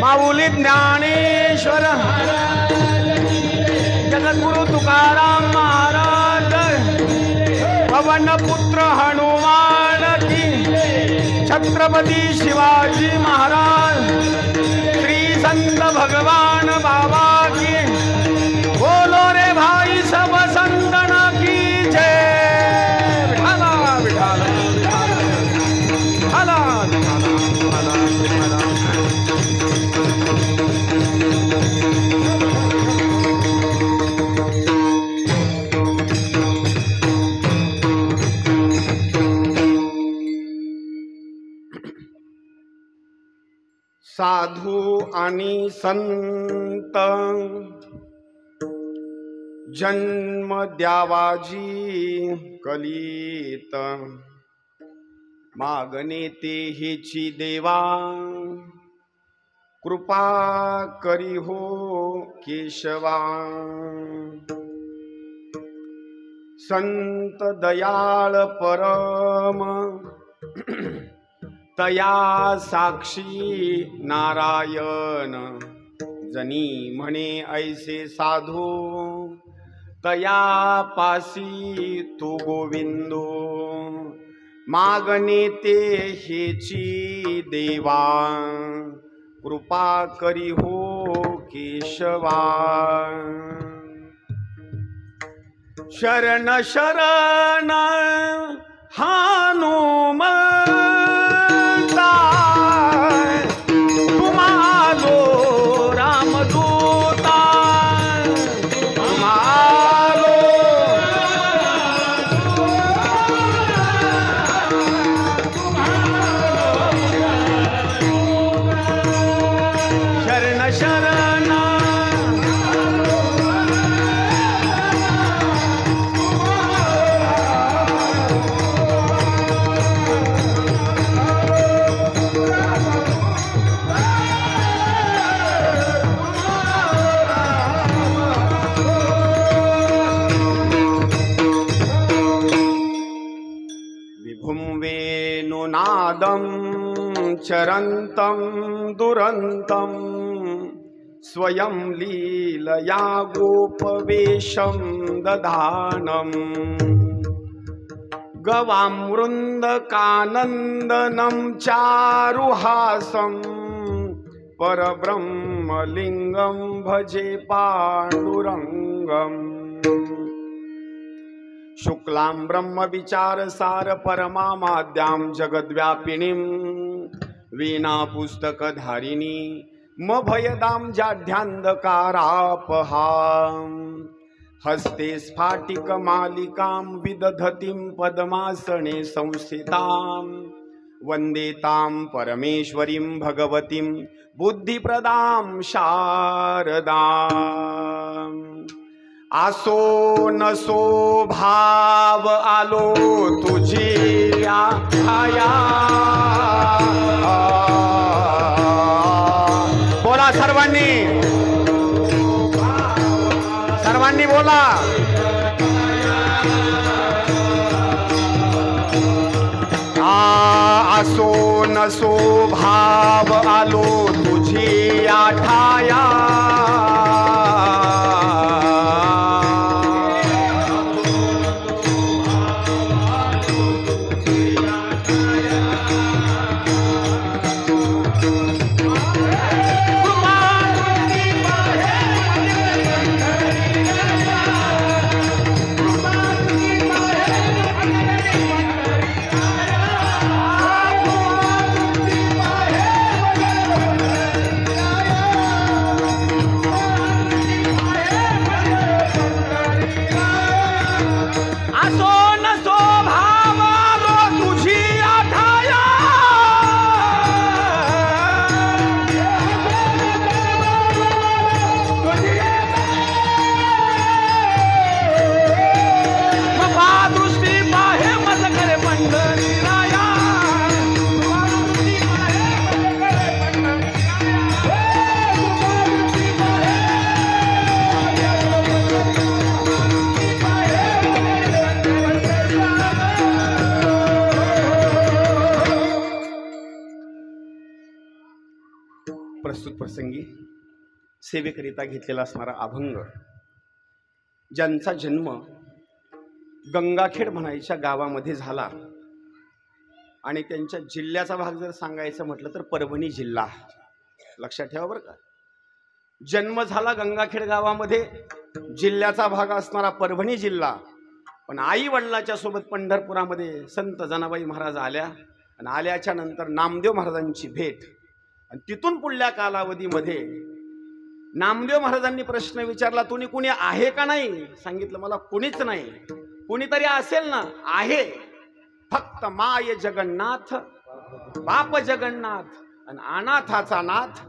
माऊली ज्ञानेश्वर जगद्गुरु तुकाराम महाराज, पवन पुत्र हनुमान की, छत्रपती शिवाजी महाराज, श्री संत भगवान बाबा की, बोलो रे भाई सब संतन की जय। विठाला विठाला विठाला विठाला विठाला। साधू आणि संत जन्म द्यावाजी कलित, मागणे ते हेची देवा, कृपा करी हो केशवा। संत दयाळ परम तया साक्षी नारायण, जनी म्हणे ऐसे साधू, तया पासी तू गोविंदो। मागणे ते हेची देवा, कृपा करी हो केशवा। शरण शरण हनुमंता, तुम्हालो रामदूता, तुम्हालो शरण शरण वेणुनादं चरन्तं दुरन्तं, स्वयं लीलया गोपवेशं दधानं। गवामृन्दकानन्दनं चारुहासं, परब्रह्मलिङ्गं भजे पाण्डुरङ्गम्। शुक्लां ब्रह्म विचार सार परमामाद्यां जगद्व्यापिनीं, वीणा पुस्तक धारिणी मभयदां जाढ्यान्धकारापहां। हस्ते स्फाटिक मालिकां विदधतीं पद्मासने संस्थितां, वन्दे तां परमेश्वरीं भगवतीं बुद्धिप्रदां शारदाम्। आसो नसो भाव आलो तुझी आया, बोला सर्वांनी, सर्वांनी बोला। आसो नसो भाव आलो तुझी आठाया, प्रस्तुत प्रसंगी सेवेकरिता घेतलेला असणारा अभंग, ज्यांचा जन्म गंगाखेड म्हणायच्या गावामध्ये झाला आणि त्यांच्या जिल्ह्याचा भाग जर सांगायचं म्हटलं तर परभणी जिल्हा. लक्षात ठेवा बरं का. जन्म झाला गंगाखेड गावामध्ये, जिल्ह्याचा भाग असणारा परभणी जिल्हा. पण आई वडिलाच्या सोबत पंढरपुरामध्ये संत जनाबाई महाराज आल्या आणि आल्याच्या नंतर नामदेव महाराजांची भेट. आणि तिथून पुढल्या कालावधीमध्ये नामदेव महाराजांनी प्रश्न विचारला, तुम्ही कुणी आहे का नाही? सांगितलं मला कुणीच नाही. कुणीतरी असेल ना? आहे, फक्त माय जगन्नाथ, बाप जगन्नाथ आणि अनाथाचा नाथ.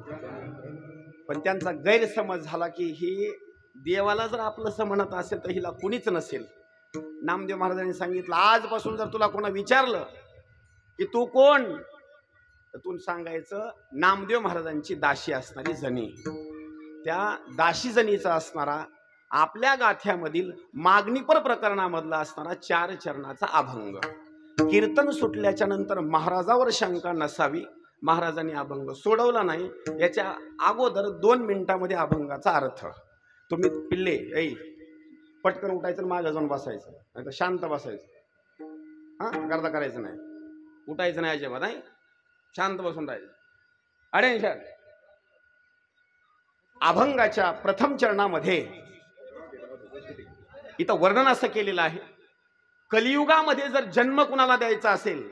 पण त्यांचा गैरसमज झाला की ही देवाला जर आपलं म्हणत असेल तर हिला कुणीच नसेल. नामदेव महाराजांनी सांगितलं, आजपासून जर तुला कोणा विचारलं की तू कोण, तर तू सांगायचं नामदेव महाराजांची दासी असणारी जनी. त्या दासी जनीचा असणारा आपल्या गाथ्यामधील मागणीपर प्रकरणामधला असणारा 4 चरणाचा अभंग. कीर्तन सुटल्याच्या नंतर महाराजावर शंका नसावी, महाराजांनी अभंग सोडवला नाही. याच्या अगोदर 2 मिनिटांमध्ये अभंगाचा अर्थ. तुम्ही पिल्ले ऐ पटकन उठायचं, मागं जाऊन बसायचं, नाही तर शांत बसायचं. हां, गर्दा करायचं नाही, उठायचं नाही अजिबात, नाही शांत बसून राहायचं. अरे अभंगाच्या प्रथम चरणामध्ये इथं वर्णन असं केलेलं आहे, कलियुगामध्ये जर जन्म कुणाला द्यायचा असेल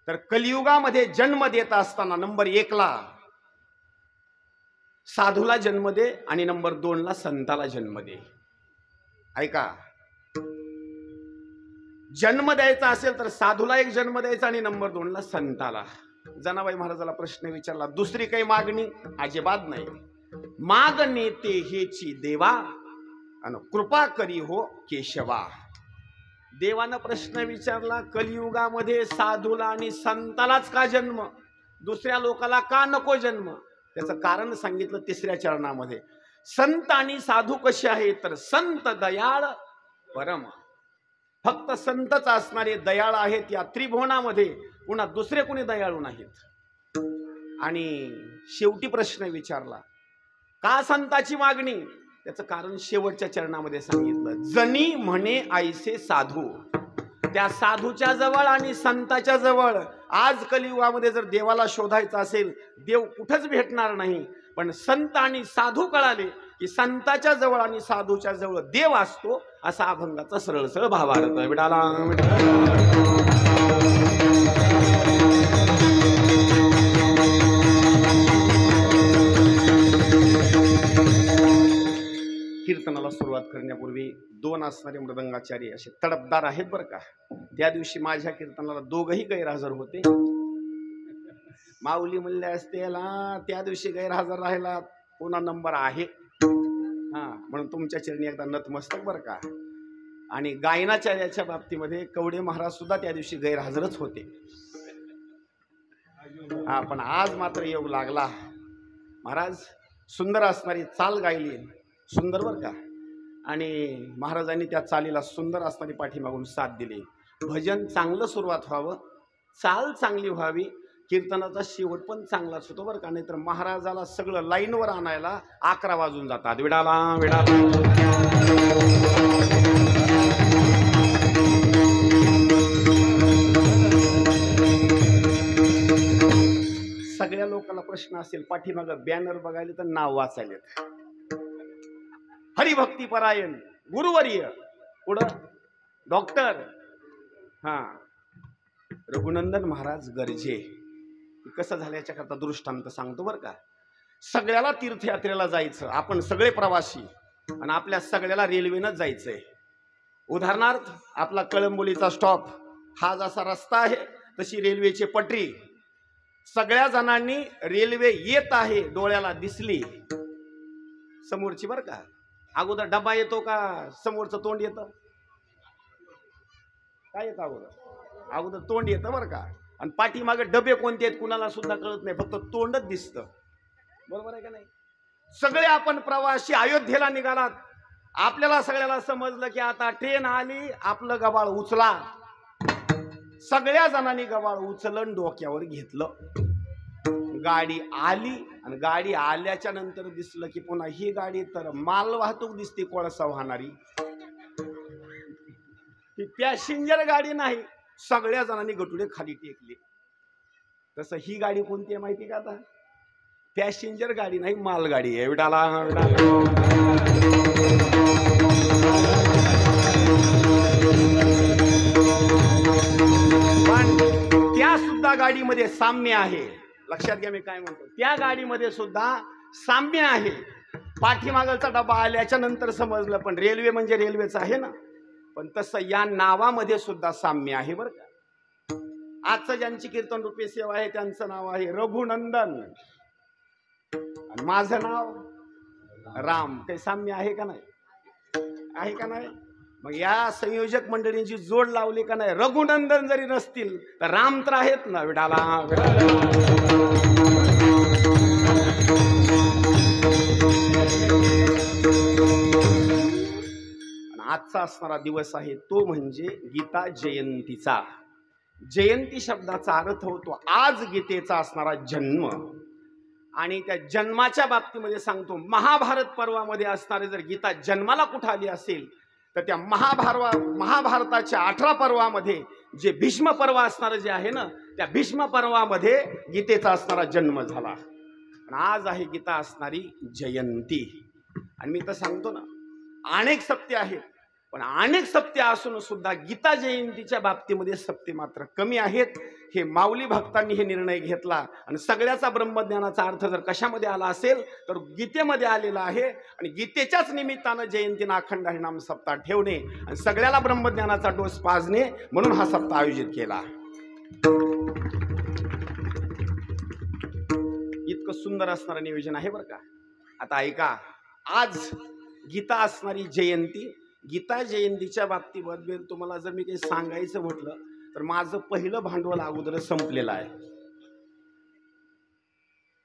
तर कलियुगामध्ये जन्म देत असताना नंबर 1 ला साधूला जन्म दे आणि नंबर 2 ला संताला जन्म दे. ऐका, जन्म द्यायचा असेल तर साधूला एक जन्म द्यायचा आणि नंबर 2 ला संताला. जनाबाई महाराजाला प्रश्न विचारला, दुसरी काही मागणी? अजिबात नाही. मागणे ते हेची देवा आणि कृपा करी हो केशवा. देवानं प्रश्न विचारला, कलियुगामध्ये साधूला आणि संतालाच का जन्म, दुसऱ्या लोकाला का नको जन्म? त्याचं कारण सांगितलं 3ऱ्या चरणामध्ये. संत आणि साधू कसे आहेत तर संत दयाळ परम. फक्त संतच असणारे दयाळ आहेत या त्रिभुवनामध्ये, पुन्हा दुसरे कोणी दयाळू नाहीत. आणि शेवटी प्रश्न विचारला, का संताची मागणी? त्याचं कारण शेवटच्या चरणामध्ये सांगितलं, जनी म्हणे ऐसे साधू. त्या साधूच्या जवळ आणि संताच्या जवळ आज कलियुगामध्ये जर देवाला शोधायचा असेल, देव कुठंच भेटणार नाही. पण संत आणि साधू कळाले की संताच्या जवळ आणि साधूच्या जवळ देव असतो. असा अभंगाचा सरळ सरळ भावार्थ. विडाला कीर्तनाला सुरुवात करण्यापूर्वी 2 असणारे मृदंगाचार्य असे तडपदार आहेत बरं का. त्या दिवशी माझ्या कीर्तनाला 2घही गैरहजर होते. माऊली म्हणले असते याला त्या दिवशी गैरहजर राहिला, पुन्हा नंबर आहे. हां, म्हणून तुमच्या चरणी एकदा नतमस्तक बरं का. आणि गायनाचार्याच्या बाबतीमध्ये कवडे महाराज सुद्धा त्या दिवशी गैरहजरच होते. हा, पण आज मात्र येऊ लागला. महाराज सुंदर असणारी चाल गायली, सुंदर बरं का. आणि महाराजांनी त्या चालीला सुंदर असणारी पाठीमागून साथ दिली. भजन चांगलं सुरुवात व्हावं, चाल चांगली व्हावी, कीर्तनाचा शेवट पण चांगलाच होतो बरं का. नाही तर महाराजाला सगळं लाईनवर आणायला 11 वाजून जातात. विडाला विडाला. सगळ्या लोकांना प्रश्न असेल, पाठीमागं बॅनर बघायला तर नाव वाचायलेत. हरिभक्ती परायण गुरुवर्य, पुढं डॉक्टर रघुनंदन महाराज गर्जे. कसं झालं याच्या करता दृष्टांत सांगतो बरं का. सगळ्याला तीर्थयात्रेला जायचं, आपण सगळे प्रवासी, आणि आपल्या सगळ्याला रेल्वेनंच जायचंय. उदाहरणार्थ आपला कळंबोलीचा स्टॉप हा जसा रस्ता आहे तशी रेल्वेची पटरी. सगळ्या जणांनी रेल्वे येत आहे डोळ्याला दिसली समोरची बरं का. अगोदर डबा येतो का समोरचं तोंड येतं? काय येतं अगोदर? अगोदर तोंड येतं बरं का. आणि पाठीमागे डबे कोणते आहेत कुणाला सुद्धा कळत नाही, फक्त तोंडच दिसतं. बरोबर आहे का नाही? सगळे आपण प्रवासी अयोध्येला निघालात, आपल्याला सगळ्याला समजलं की आता ट्रेन आली, आपलं गबाळ उचला. सगळ्या जणांनी गबाळ उचलन डोक्यावर घेतलं. गाडी आली आणि गाडी आल्याच्या नंतर दिसलं की पुन्हा ही गाडी तर माल वाहतूक दिसते, कोळसा वाहणारी. ही पॅसेंजर गाडी नाही. सगळ्या जणांनी गटुडे खाली टेकले. तसं ही गाडी कोणती आहे माहिती का? आता पॅसेंजर गाडी नाही, मालगाडी आहे. विडाला पण त्या सुद्धा गाडीमध्ये साम्य आहे. लक्षात घ्या मी काय म्हणतो. त्या गाडीमध्ये सुद्धा साम्य आहे. पाठीमागचा डबा आल्याच्या नंतर समजलं, पण रेल्वे म्हणजे रेल्वेच आहे ना. पण तसं या नावामध्ये सुद्धा साम्य आहे बरं का. आजचं ज्यांची कीर्तन रूपी सेवा आहे त्यांचं नाव आहे रघुनंदन आणि माझं नाव राम. काही साम्य आहे का नाही? आहे का नाही? मग या संयोजक मंडळींची जोड लावली का नाही? रघुनंदन जरी नसतील तर राम तर आहेत ना. विडाला आजचा असणारा दिवस आहे तो म्हणजे गीता जयंतीचा. जयंती शब्दाचा अर्थ होतो आज गीतेचा असणारा जन्म. आणि त्या जन्माच्या बाबतीमध्ये सांगतो, महाभारत पर्वामध्ये असणारे जर गीता जन्माला कुठं आली असेल तर त्या महाभारताच्या 18 पर्वामध्ये जे भीष्म पर्व असणारं जे आहे ना, त्या भीष्म पर्वामध्ये गीतेचा असणारा जन्म झाला. आणि आज आहे गीता असणारी जयंती. आणि मी तर सांगतो ना, अनेक सत्य आहेत, पण अनेक सत्य असून सुद्धा गीता जयंतीच्या बाबतीमध्ये सत्य मात्र कमी आहेत. हे माऊली भक्तांनी हे निर्णय घेतला. आणि सगळ्याचा ब्रह्मज्ञानाचा अर्थ जर कशामध्ये आला असेल तर गीतेमध्ये आलेला आहे. आणि गीतेच्याच निमित्तानं जयंतीनं अखंड हरिनाम सप्ताह ठेवणे आणि सगळ्याला ब्रह्मज्ञानाचा डोस पाजणे, म्हणून हा सप्ताह आयोजित केला. इतकं सुंदर असणारं नियोजन आहे बरं का. आता ऐका, आज गीता असणारी जयंती. गीता जयंतीच्या बाबतीबद्दल तुम्हाला जर मी काही सांगायचं म्हटलं तर माझं पहिलं भांडवल अगोदर संपलेलं आहे.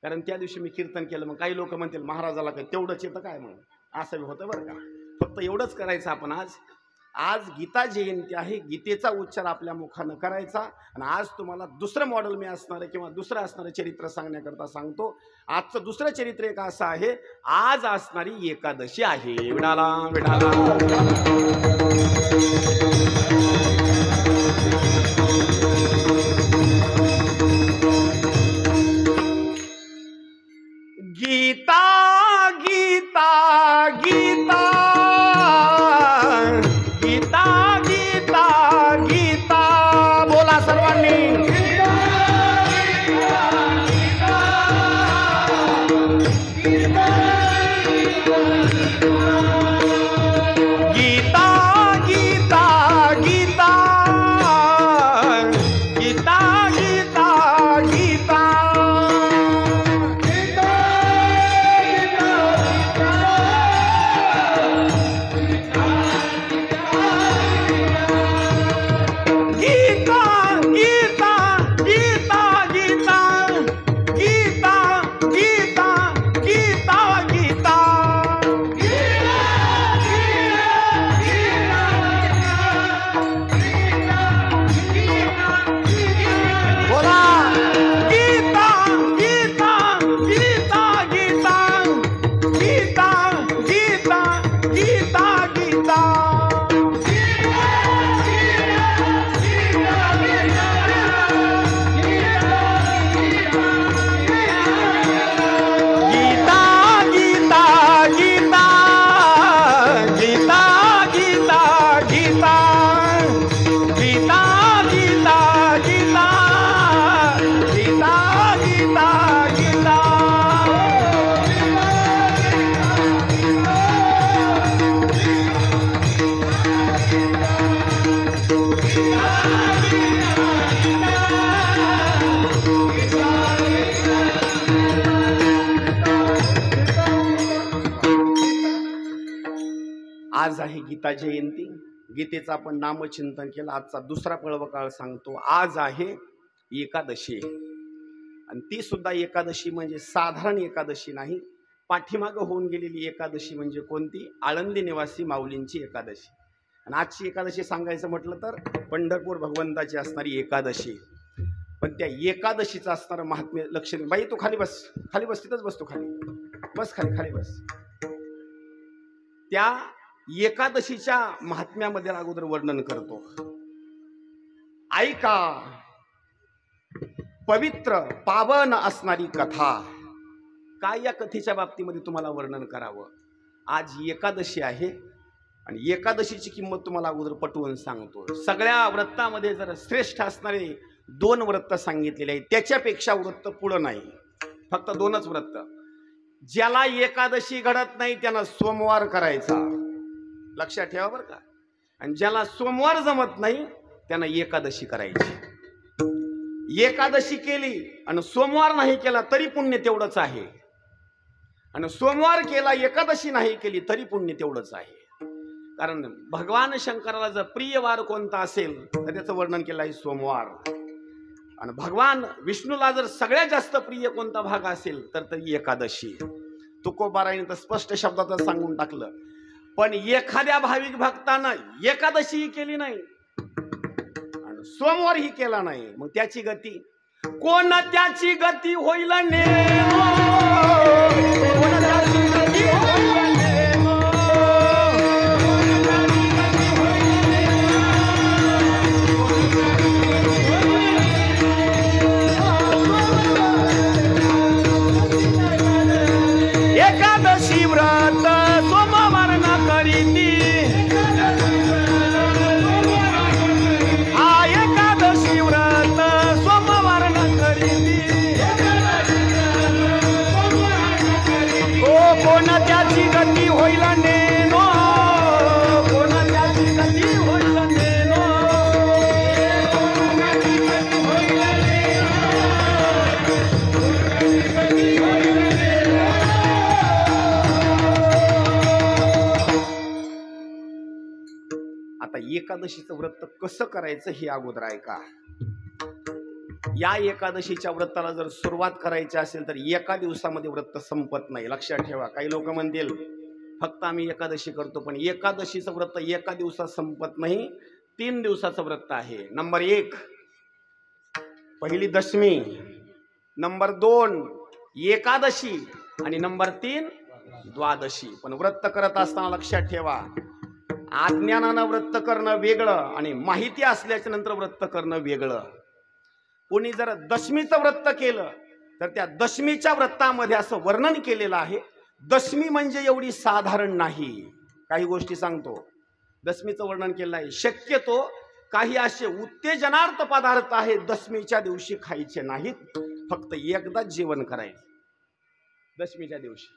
कारण त्या दिवशी मी कीर्तन केलं. मग काही लोक म्हणतील महाराजाला काय तेवढंच येतं काय, म्हणून असं होतं बरं का. फक्त एवढंच करायचं आपण. आज गीता जयंती आहे. गीतेचा उच्चार आपल्या मुखानं करायचा. आणि आज तुम्हाला दुसरं मॉडेल मी असणार किंवा दुसरं असणारं चरित्र सांगण्याकरता सांगतो. आजचं दुसरं चरित्र एक असं आहे, आज असणारी एकादशी आहे. विडाला विडाला गीता गीता गीता गीता गीता गीता बोला सर्वांनी. गीता गीता गीता गीता गीता गीता आज आहे गीता जयंती. गीतेचं आपण नामचिंतन केलं. आजचा दुसरा पर्वकाळ सांगतो. आज आहे एकादशी. आणि ती सुद्धा एकादशी म्हणजे साधारण एकादशी नाही. पाठीमागं होऊन गेलेली एकादशी म्हणजे कोणती? आळंदी निवासी माऊलींची एकादशी. आणि आजची एकादशी सांगायचं म्हटलं तर पंढरपूर भगवंताची असणारी एकादशी. पण त्या एकादशीचं असणारं महात्म्य लक्ष देऊन, बाई तू खाली बस, खाली बस, तिथंच बस, तू खाली बस, खाली खाली बस. त्या एकादशीच्या महात्म्यामध्ये अगोदर वर्णन करतो. ऐका पवित्र पावन असणारी कथा. काय या कथेच्या बाबतीमध्ये तुम्हाला वर्णन करावं. आज एकादशी आहे आणि एकादशीची किंमत तुम्हाला अगोदर पटवून सांगतो. सगळ्या व्रतामध्ये जर श्रेष्ठ असणारे 2 व्रत सांगितलेले आहेत, त्याच्यापेक्षा व्रत पुढं नाही, फक्त 2च व्रत. ज्याला एकादशी घडत नाही त्यानं सोमवार करायचा, लक्षात ठेवा बरं का. आणि ज्याला सोमवार जमत नाही त्यानं एकादशी करायची. एकादशी केली आणि सोमवार नाही केला तरी पुण्य तेवढंच आहे, आणि सोमवार केला एकादशी नाही केली तरी पुण्य तेवढंच आहे. कारण भगवान शंकराला जर प्रिय वार कोणता असेल तर त्याचं वर्णन केलं आहे सोमवार. आणि भगवान विष्णूला जर सगळ्यात जास्त प्रिय कोणता भाग असेल तर एकादशी. तुकोबारायने तर स्पष्ट शब्दात सांगून टाकलं. पण एखाद्या भाविक भक्तानं एकादशी केली नाही आणि सोमवार ही केला नाही, मग त्याची गती कोण, त्याची गती होईल नेमो, कोण त्याची गती होईल नेमो. एकादशी व्रत सोमवार न करीती, हा एकादशी व्रत सोमवार न करीती. ओ कोण त्याची गती होईल नेनो, कोण त्याची गती होईल नेनो. आता एकादशीचं व्रत कसं करायचं हे अगोदर ऐका. या एकादशीच्या व्रताला जर सुरुवात करायची असेल तर एका दिवसामध्ये व्रत संपत नाही, लक्षात ठेवा. काही लोक म्हणतील फक्त आम्ही एकादशी करतो, पण एकादशीचं व्रत एका दिवसात संपत नाही, 3 दिवसाचं व्रत आहे. नंबर 1 पहिली दशमी, नंबर 2 एकादशी आणि नंबर 3 द्वादशी. पण व्रत करत असताना लक्षात ठेवा, अज्ञानानं व्रत करणं वेगळं आणि माहिती असल्याच्या नंतर व्रत करणं वेगळं. कोणी जर दशमीचं व्रत केलं तर त्या दशमीच्या व्रतामध्ये असं वर्णन केलेलं आहे, दशमी म्हणजे एवढी साधारण नाही. काही गोष्टी सांगतो, दशमीचं वर्णन केलं आहे. शक्यतो काही असे उत्तेजनार्थ पदार्थ आहेत दशमीच्या दिवशी खायचे नाहीत, फक्त एकदाच जेवण करायचं दशमीच्या दिवशी.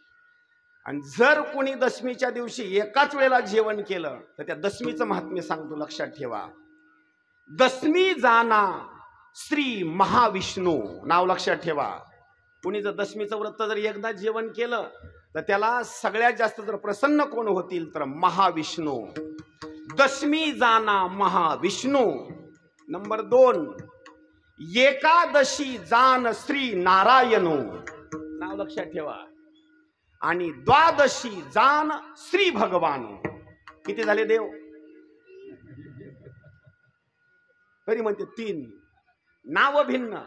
आणि जर कोणी दशमीच्या दिवशी एकाच वेळेला जेवण केलं तर त्या दशमीचं महात्म्य सांगतो, लक्षात ठेवा. दशमी जाना श्री महाविष्णू, नाव लक्षात ठेवा. कोणी जर दशमीचं व्रत जर एकदा जेवण केलं तर त्याला सगळ्यात जास्त जर प्रसन्न कोण होतील तर महाविष्णू. दशमी जाना महाविष्णू. नंबर 2 एकादशी जान श्री नारायणू, नाव लक्षात ठेवा. आणि द्वादशी जान श्री भगवानू. किती झाले देव? तरी म्हणते 3 नाव भिन्न.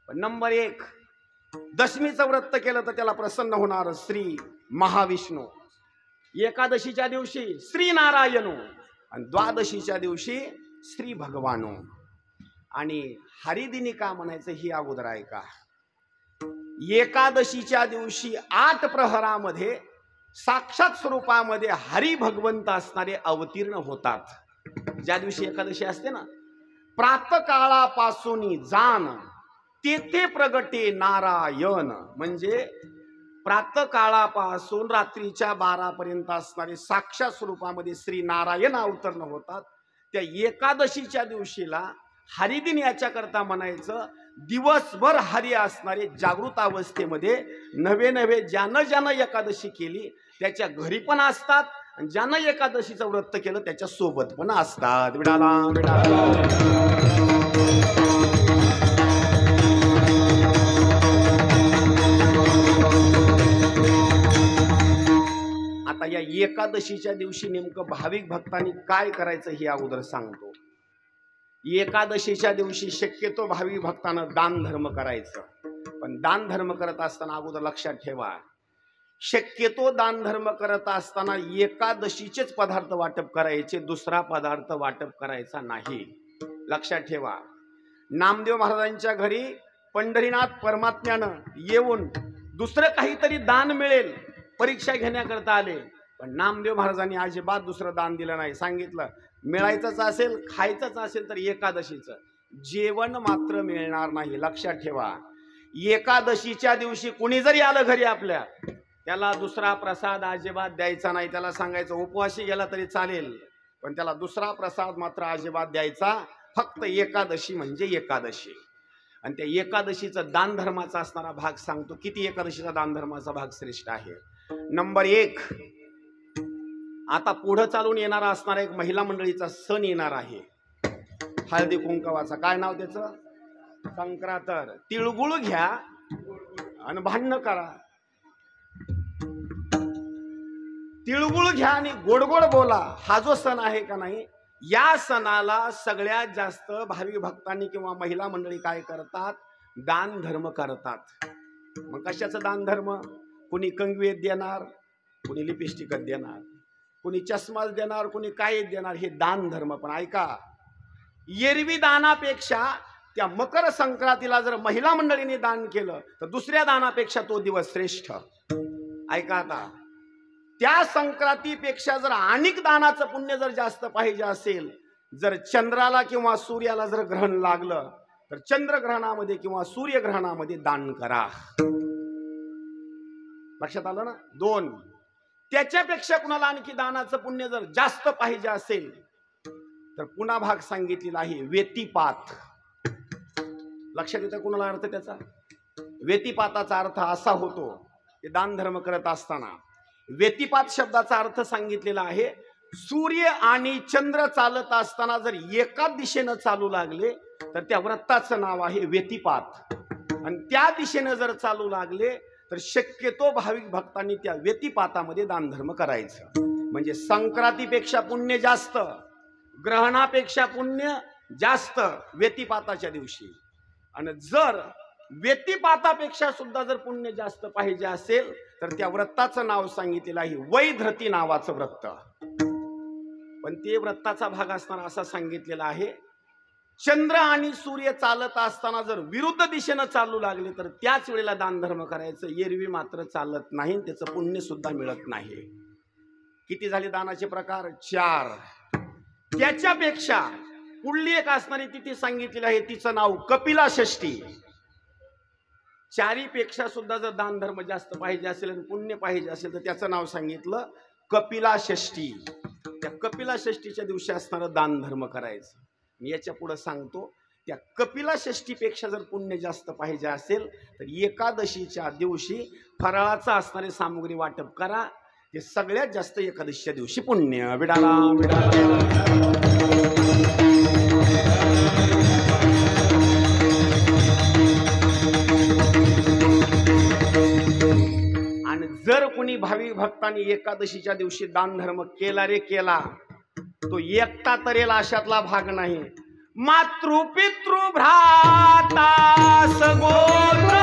पण नंबर 1 दशमीचं व्रत केलं तर त्याला प्रसन्न होणार श्री महाविष्णू, एकादशीच्या दिवशी श्री नारायणू आणि द्वादशीच्या दिवशी श्री भगवानू. आणि हरिदिनी का म्हणायचं ही अगोदर ऐका. एकादशीच्या दिवशी 8 प्रहरामध्ये साक्षात स्वरूपामध्ये हरी भगवंत असणारे अवतीर्ण होतात. ज्या दिवशी एकादशी असते ना, प्रातकाळापासून जाण तेथे प्रगटे नारायण, म्हणजे प्रातकाळापासून रात्रीच्या 12 पर्यंत असणारे साक्षात स्वरूपामध्ये श्री नारायण अवतरण होतात. त्या एकादशीच्या दिवशीला हरिदिन याच्याकरता म्हणायचं, दिवसभर हरी असणारे जागृत अवस्थेमध्ये नवे नवे ज्यानं एकादशी केली त्याच्या घरी पण असतात, आणि ज्यानं एकादशीचं व्रत केलं त्याच्या सोबत पण असतात. विडाला विडाला. आता या एकादशीच्या दिवशी नेमकं भाविक भक्तांनी काय करायचं हे अगोदर सांगतो. एकादशीच्या दिवशी शक्यतो भावी भक्तानं दान धर्म करायचं. पण दान धर्म करत असताना अगोदर लक्षात ठेवा, शक्यतो दान धर्म करत असताना एकादशीचेच पदार्थ वाटप करायचे, दुसरा पदार्थ वाटप करायचा नाही. लक्षात ठेवा, नामदेव महाराजांच्या घरी पंढरीनाथ परमात्म्यानं येऊन दुसरं काहीतरी दान मिळेल परीक्षा घेण्याकरता आले, पण नामदेव महाराजांनी अजिबात दुसरं दान दिलं नाही. सांगितलं मिळायचंच असेल, खायचंच असेल तर एकादशीचं जेवण मात्र मिळणार नाही. लक्षात ठेवा, एकादशीच्या दिवशी कुणी जरी आलं घरी आपल्या, त्याला दुसरा प्रसाद अजिबात द्यायचा नाही. त्याला सांगायचं उपवासी गेला तरी चालेल, पण त्याला दुसरा प्रसाद मात्र अजिबात द्यायचा. फक्त एकादशी म्हणजे एकादशी. आणि त्या एकादशीचं दान धर्माचा असणारा भाग सांगतो. किती एकादशीचा दान धर्माचा भाग श्रेष्ठ आहे. नंबर 1, आता पुढं चालून येणारा असणारा एक महिला मंडळीचा सण येणार आहे, हळदी कुंकवाचा. काय नाव त्याचं? संक्रांत. तिळगुळ घ्या आणि भांडण करा. तिळगुळ घ्या आणि गोड गोड बोला. हा जो सण आहे का नाही, या सणाला सगळ्यात जास्त भाविक भक्तांनी किंवा महिला मंडळी काय करतात? दान धर्म करतात. मग कशाचं दान धर्म? कुणी कंगवे देणार, कुणी लिपस्टिक देणार, कुणी चष्माच देणार, कुणी काय देणार. हे दान धर्म. पण ऐका, एरवी दानापेक्षा त्या मकर संक्रांतीला जर महिला मंडळीने दान केलं तर दुसऱ्या दानापेक्षा तो दिवस श्रेष्ठ. ऐका, आता त्या संक्रांतीपेक्षा जर अनेक दानाचं पुण्य जर जास्त पाहिजे असेल, जर चंद्राला किंवा सूर्याला जर ग्रहण लागलं तर चंद्रग्रहणामध्ये किंवा सूर्यग्रहणामध्ये दान करा. लक्षात आलं ना? 2, त्याच्यापेक्षा कुणाला आणखी दानाचं पुण्य जर जास्त पाहिजे असेल तर पुन्हा भाग सांगितलेला आहे व्यतिपात. लक्षात येतं कुणाला अर्थ त्याचा? व्यतिपाताचा अर्थ असा होतो की दान धर्म करत असताना व्यतिपात शब्दाचा अर्थ सांगितलेला आहे, सूर्य आणि चंद्र चालत असताना जर एका दिशेनं चालू लागले तर त्या व्रताचं नाव आहे व्यतिपात. आणि त्या दिशेनं जर चालू लागले तर शक्यतो भाविक भक्तांनी त्या व्यतिपातामध्ये दान धर्म करायचं. म्हणजे संक्रांतीपेक्षा पुण्य जास्त, ग्रहणापेक्षा पुण्य जास्त व्यतिपाताच्या दिवशी. आणि जर व्यतिपातापेक्षा सुद्धा जर पुण्य जास्त पाहिजे असेल तर त्या व्रताचं नाव सांगितलेलं आहे वैधृती नावाचं व्रत. पण ते व्रताचा भाग असताना असा सांगितलेला आहे, चंद्र आणि सूर्य चालत असताना जर विरुद्ध दिशेनं चालू लागले तर त्याच वेळेला दान धर्म करायचं. एरवी मात्र चालत नाही, त्याचं पुण्य सुद्धा मिळत नाही. किती झाले दानाचे प्रकार? 4. त्याच्यापेक्षा पुढली एक असणारी तिथी सांगितलेली आहे, तिचं नाव कपिला षष्ठी. 4 पेक्षा सुद्धा जर दान धर्म जास्त पाहिजे असेल आणि पुण्य पाहिजे असेल तर त्याचं नाव सांगितलं कपिला षष्ठी. त्या कपिला षष्ठीच्या दिवशी असणारं दान धर्म करायचं. मी याच्या पुढे सांगतो, त्या कपिला षष्ठीपेक्षा जर पुण्य जास्त पाहिजे असेल तर एकादशीच्या दिवशी फराळाचा असणारी सामुग्री वाटप करा. ते सगळ्यात जास्त एकादशीच्या दिवशी पुण्य. विडाला आणि जर कोणी भाविक भक्तांनी एकादशीच्या दिवशी दान धर्म केला रे केला, तो एकटा तरेल अशातला भाग नाही. मातृ पितृ भ्राता सगोत्र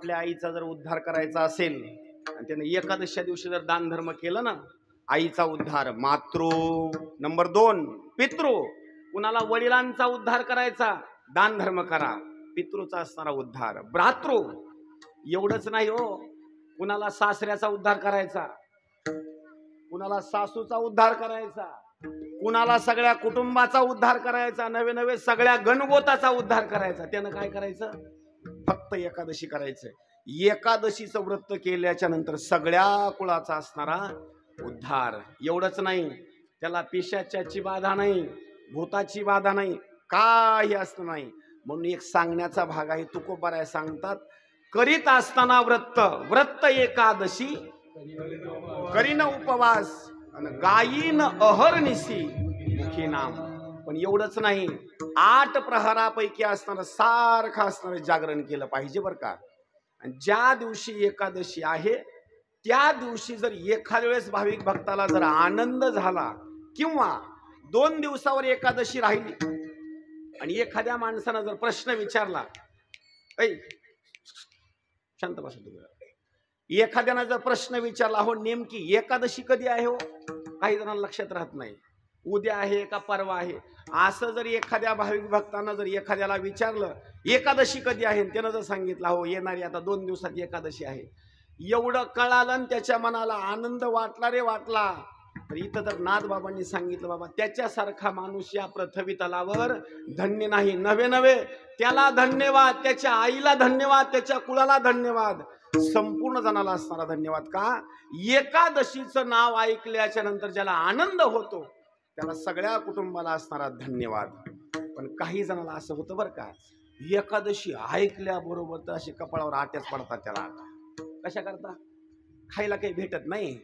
आपल्या आईचा जर उद्धार करायचा असेल आणि त्याने एकादशीच्या दिवशी जर दान धर्म केलं ना, आईचा उद्धार. मातृ. नंबर 2 पितृ. कुणाला वडिलांचा उद्धार करायचा, दान धर्म करा, पितृचा असणारा उद्धार. भ्रातृ. एवढंच नाही हो, कुणाला सासऱ्याचा उद्धार करायचा, कुणाला सासूचा उद्धार करायचा, कुणाला सगळ्या कुटुंबाचा उद्धार करायचा, नवे नवे सगळ्या गणगोताचा उद्धार करायचा. त्यानं काय करायचं, फक्त एकादशी करायचं. एकादशीचं व्रत केल्याच्या नंतर सगळ्या कुळाचा असणारा उद्धार. एवढंच नाही, त्याला पिशाच्याची बाधा नाही, भूताची बाधा नाही, काही असतं नाही. म्हणून एक सांगण्याचा भाग आहे, तुकोबाराय सांगतात, करीत असताना व्रत एकादशी करीन उपवास आणि गायीन अहर्निशी मुखी नाम. पण एवढंच नाही, 8 प्रहरापैकी असणारं सारखं असणारं जागरण केलं पाहिजे बरं का. आणि ज्या दिवशी एकादशी आहे त्या दिवशी जर एखाद्या वेळेस भाविक भक्ताला जर आनंद झाला किंवा 2 दिवसावर एकादशी राहिली आणि एखाद्या माणसानं जर प्रश्न विचारला, ऐ शांत बसा तुम्ही, एखाद्यानं जर प्रश्न विचारला, हो नेमकी एकादशी कधी आहे हो, काही जणांना लक्षात राहत नाही, उद्या आहे का परवा आहे, असं जर एखाद्या भाविक भक्तांना जर एखाद्याला विचारलं एकादशी कधी आहे, त्यानं जर सांगितलं हो येणारी आता 2 दिवसात एकादशी आहे, एवढं कळालं आणि त्याच्या मनाला आनंद वाटला रे वाटला. तर इथं तर नाथबाबांनी सांगितलं, बाबा त्याच्यासारखा माणूस या पृथ्वी तलावर धन्य नाही. नवे नवे त्याला धन्यवाद, त्याच्या आईला धन्यवाद, त्याच्या कुळाला धन्यवाद, संपूर्ण जणाला असणारा धन्यवाद. का, एकादशीचं नाव ऐकल्याच्या नंतर ज्याला आनंद होतो त्याला सगळ्या कुटुंबाला असणारा धन्यवाद. पण काही जणाला असं होतं बरं का, एकादशी ऐकल्याबरोबर तर असे कपाळावर आट्याच पडतात त्याला. कशा करता, खायला काही भेटत नाही.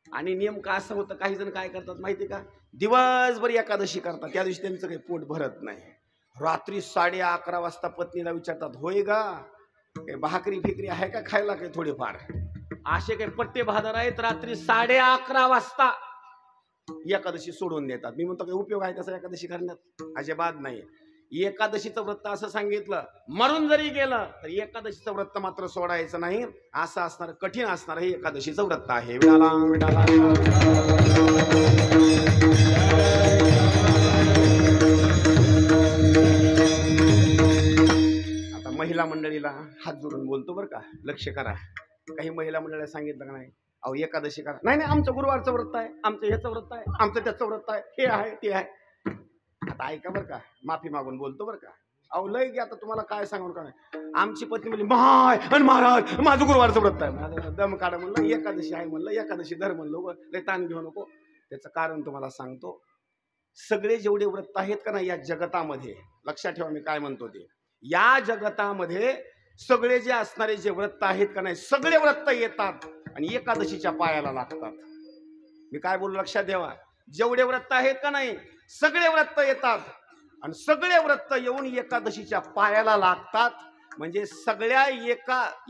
आणि नेमकं असं होतं, काही जण काय करतात माहिती का, दिवसभर एकादशी करतात, त्या दिवशी त्यांचं काही पोट भरत नाही. रात्री 11:30 वाजता पत्नीला विचारतात, होय गा काही भाकरी फिकरी आहे का खायला, काही थोडेफार. असे काही पट्टे भादर आहेत, रात्री 11:30 वाजता एकादशी सोडून देतात. मी म्हणतो काही उपयोग आहे त्याचा एकादशी करण्यात, अजिबात नाही. एकादशीचं व्रत असं सांगितलं, मरून जरी गेलं तर एकादशीचं व्रत मात्र सोडायचं नाही. असं असणार, कठीण असणार हे एकादशीचं व्रत आहे. आता महिला मंडळीला हात जोडून बोलतो बरं का, लक्ष करा. काही महिला मंडळीला सांगितलं का नाही, अहो एकादशी करा, नाही नाही आमचं गुरुवारचं व्रत आहे, आमचं ह्याचं व्रत आहे, आमचं त्याचं व्रत आहे, हे आहे ते आहे. आता ऐका बरं का, माफी मागून बोलतो बरं का. अहो लय की आता तुम्हाला काय सांगून का नाही, आमची पत्नी म्हणली माय आणि महाराज माझं गुरुवारचं व्रत आहे. दम काढा म्हणलं, एकादशी आहे म्हणलं, एकादशी धर म्हणलं, लय ताण घेऊ नको. त्याचं कारण तुम्हाला सांगतो, सगळे जेवढे व्रत आहेत का नाही या जगतामध्ये, लक्षात ठेवा मी काय म्हणतो ते, या जगतामध्ये सगळे जे असणारे जे व्रत आहेत का नाही, सगळे व्रत येतात आणि एकादशीच्या पायाला लागतात. मी काय बोलू लक्षात ठेवा, जेवढे व्रत आहेत का नाही सगळे व्रत येतात आणि सगळे व्रत येऊन एकादशीच्या पायाला लागतात. म्हणजे सगळ्या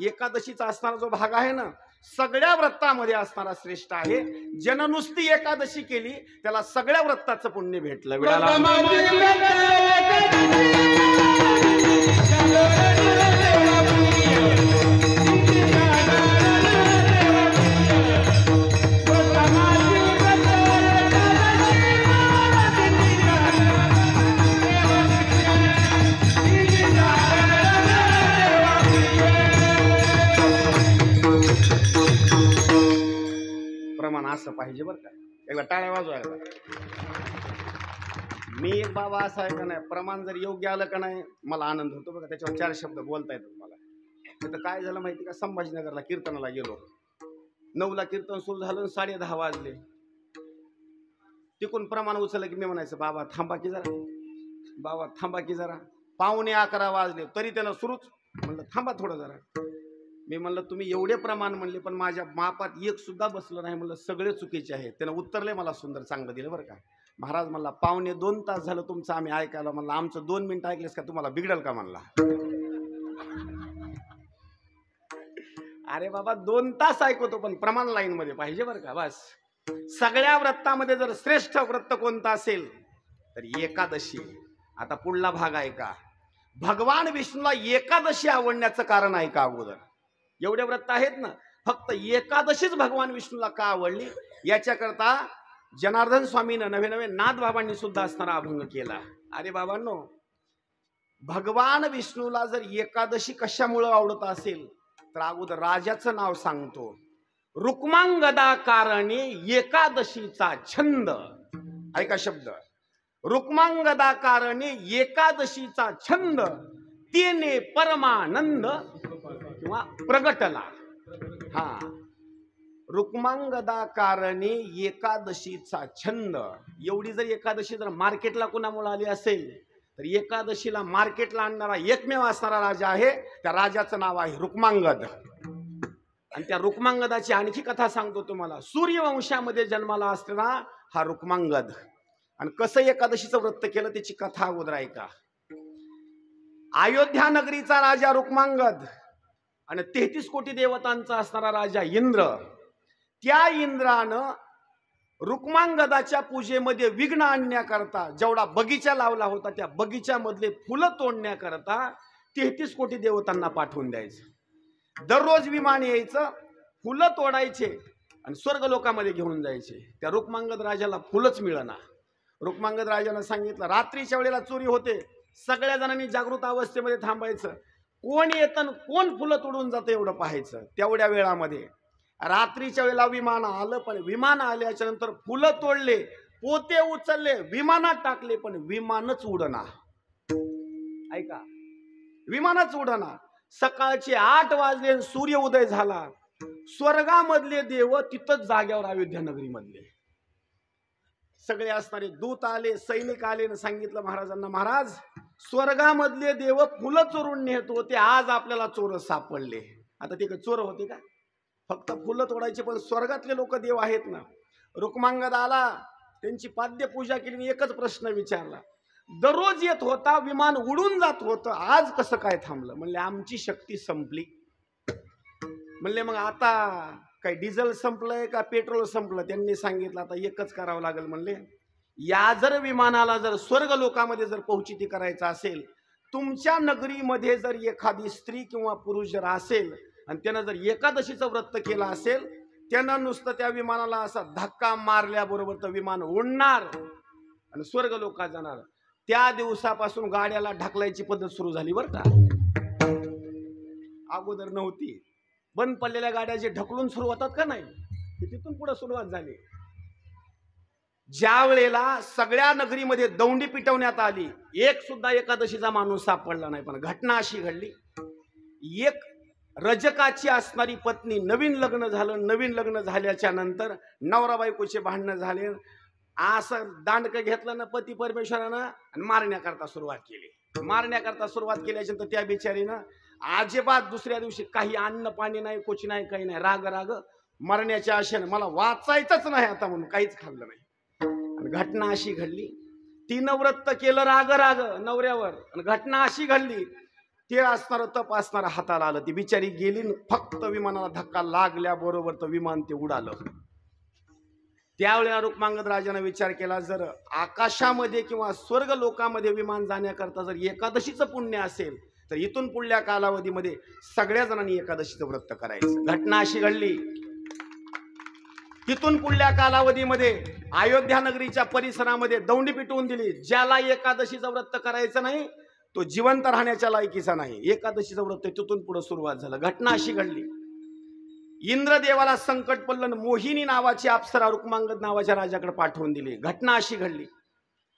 एकादशीचा असणारा जो भाग आहे ना, सगळ्या व्रतामध्ये असणारा श्रेष्ठ आहे. ज्यानं नुसती एकादशी केली त्याला सगळ्या व्रताचं पुण्य भेटलं. प्रमाण असं पाहिजे बरं का, एकदा टाळ्या वाजवायला. मी एक बाबा असा आहे का नाही, प्रमाण जर योग्य आलं का नाही मला आनंद होतो बघा. त्याच्यावर 4 शब्द बोलता येतात मला. तर काय झालं माहिती का, संभाजीनगरला कीर्तनाला गेलो, 9ला कीर्तन सुरू झालं, 10:30 वाजले. तिकून प्रमाण उचललं की मी म्हणायचं, बाबा थांबा की जरा, बाबा थांबा की जरा. 11:45 वाजले तरी त्याला सुरूच. म्हणलं थांबा थोडं जरा. मी म्हणलं तुम्ही एवढे प्रमाण म्हणले पण माझ्या मापात एक सुद्धा बसलं नाही. म्हणलं सगळे चुकीचे आहेत. त्यानं उत्तरले मला सुंदर चांगलं दिलं बरं का. महाराज म्हणला 1.25 तास झालं तुमचं आम्ही ऐकायला. म्हणलं आमचं 2 मिनिटं ऐकलेस का तुम्हाला बिघडल का म्हणला. अरे बाबा 2 तास ऐकतो पण प्रमाण लाईन मध्ये पाहिजे बरं का. बस सगळ्या व्रतामध्ये जर श्रेष्ठ व्रत कोणतं असेल तर एकादशी. आता पुढला भाग आहे का, भगवान विष्णूला एकादशी आवडण्याचं कारण आहे का अगोदर? एवढे व्रत आहेत ना, फक्त एकादशीच भगवान विष्णूला का आवडली याच्याकरता जनार्दन स्वामीनं नवे नवे नाथ बाबांनी सुद्धा असणारा अभंग केला. अरे बाबांनो, भगवान विष्णूला जर एकादशी कशामुळे आवडत असेल तर अगोदर राजाचं नाव सांगतो. रुक्मांगदा कारणे एकादशीचा छंद. ऐका शब्द, रुक्मांगदा कारणे एकादशीचा छंद, तेने परमानंद किंवा प्रगटला. हा, रुक्मांगदा कारणे एकादशीचा छंद. एवढी जर एकादशी जर मार्केटला कुणामुळे आली असेल तर एकादशीला मार्केटला आणणारा एकमेव असणारा राजा आहे, त्या राजाचं नाव आहे रुक्मांगद. आणि त्या रुक्मांगदाची आणखी कथा सांगतो तुम्हाला. सूर्यवंशामध्ये जन्माला असलेला हा रुक्मांगद, आणि कसं एकादशीचं व्रत केलं त्याची कथा अगोदर ऐका. अयोध्या नगरीचा राजा रुक्मांगद आणि 33 कोटी देवतांचा असणारा राजा इंद्र. त्या इंद्रानं रुक्मांगदाच्या पूजेमध्ये विघ्न आणण्याकरता जेवढा बगीचा लावला होता त्या बगीच्यामधले फुलं तोडण्याकरता 33 कोटी देवतांना पाठवून द्यायचं. दररोज विमान यायचं, फुलं तोडायचे आणि स्वर्ग लोकामध्ये घेऊन जायचे. त्या रुक्मांगद राजाला फुलंच मिळेना. रुक्मांगद राजानं सांगितलं, रात्रीच्या वेळेला चोरी होते, सगळ्या जणांनी जागृत अवस्थेमध्ये थांबायचं, कोण येतं कोण फुलं तोडून जातं एवढं पाहायचं. तेवढ्या वेळामध्ये रात्रीच्या वेळेला विमान आलं, पण विमान आल्याच्या नंतर फुलं तोडले, पोते उचलले, विमानात टाकले, पण विमानच उडना. ऐका, विमानच उडना. सकाळचे 8 वाजले, सूर्य उदय झाला. स्वर्गामधले देव तिथंच जाग्यावर अयोध्या नगरी मधले सगळे असणारे दूत आले, सैनिक आले आणि सांगितलं महाराजांना, महाराज स्वर्गामधले देव फुलं चोरून नेत होते, आज आपल्याला चोर सापडले. आता ते चोर होते का? फक्त फुलं तोडायचे, पण स्वर्गातले लोक देव आहेत ना. रुक्मांगद आला, त्यांची पाद्य पूजा केली, एकच प्रश्न विचारला. दररोज येत होता, विमान उडून जात होतं, आज कसं काय थांबलं? म्हणले आमची शक्ती संपली. म्हणले मग आता काय डिझेल संपलंय का पेट्रोल संपलं? त्यांनी सांगितलं आता एकच करावं लागेल. म्हणले या जर विमानाला जर स्वर्ग लोकामध्ये जर पोहोचिती करायचं असेल, तुमच्या नगरीमध्ये जर एखादी स्त्री किंवा पुरुष जर असेल आणि त्यानं जर एकादशीचं व्रत केलं असेल, त्यानं नुसतं त्या विमानाला असा धक्का मारल्याबरोबर तर विमान उडणार आणि स्वर्ग लोकात जाणार. त्या दिवसापासून गाड्याला ढकलायची पद्धत सुरू झाली बरं का. अगोदर नव्हती. बंद पडलेल्या गाड्या जे ढकलून सुरू होतात का नाही, तिथून पुढे सुरुवात झाली. ज्या वेळेला सगळ्या नगरीमध्ये दौंडी पिटवण्यात आली, एक सुद्धा एकादशीचा माणूस सापडला नाही. पण घटना अशी घडली, एक रजकाची असणारी पत्नी, नवीन लग्न झालं, नवीन लग्न झाल्याच्या नंतर नवरा बायकोचे भांडणं झाले, असं दांडकं घेतलं ना पती परमेश्वरानं आणि मारण्याकरता सुरुवात केली. मारण्याकरता सुरुवात केल्याच्या नंतर त्या बिचारीनं अजिबात दुसऱ्या दिवशी काही अन्न पाणी नाही, कोची नाही, काही नाही, राग राग मरण्याच्या आशेनं मला वाचायचंच नाही आता म्हणून काहीच खाल्लं नाही. आणि घटना अशी घडली, तिनं व्रत केलं राग राग नवऱ्यावर, आणि घटना अशी घडली, ते असणारं तप असणारं हाताला आलं. ती बिचारी गेली, फक्त विमानाला धक्का लागल्याबरोबर तर विमान ते उडालं. त्यावेळेला रुक्मांगद राजाने विचार केला, जर आकाशामध्ये किंवा स्वर्ग लोकामध्ये विमान जाण्याकरता जर एकादशीचं पुण्य असेल तर इथून पुढल्या कालावधीमध्ये सगळ्या जणांनी एकादशीचं व्रत करायचं. घटना अशी घडली, तिथून पुढल्या कालावधीमध्ये अयोध्या नगरीच्या परिसरामध्ये दौंडी पिटवून दिली. ज्याला एकादशीचं व्रत करायचं नाही तो जिवंत राहण्याच्या लायकीचा नाही. एकादशीचं व्रत तिथून पुढे सुरुवात झालं. घटना अशी घडली, इंद्रदेवाला संकट पडलं, मोहिनी नावाची अप्सरा रुक्मांगद नावाच्या राजाकडे पाठवून दिली. घटना अशी घडली,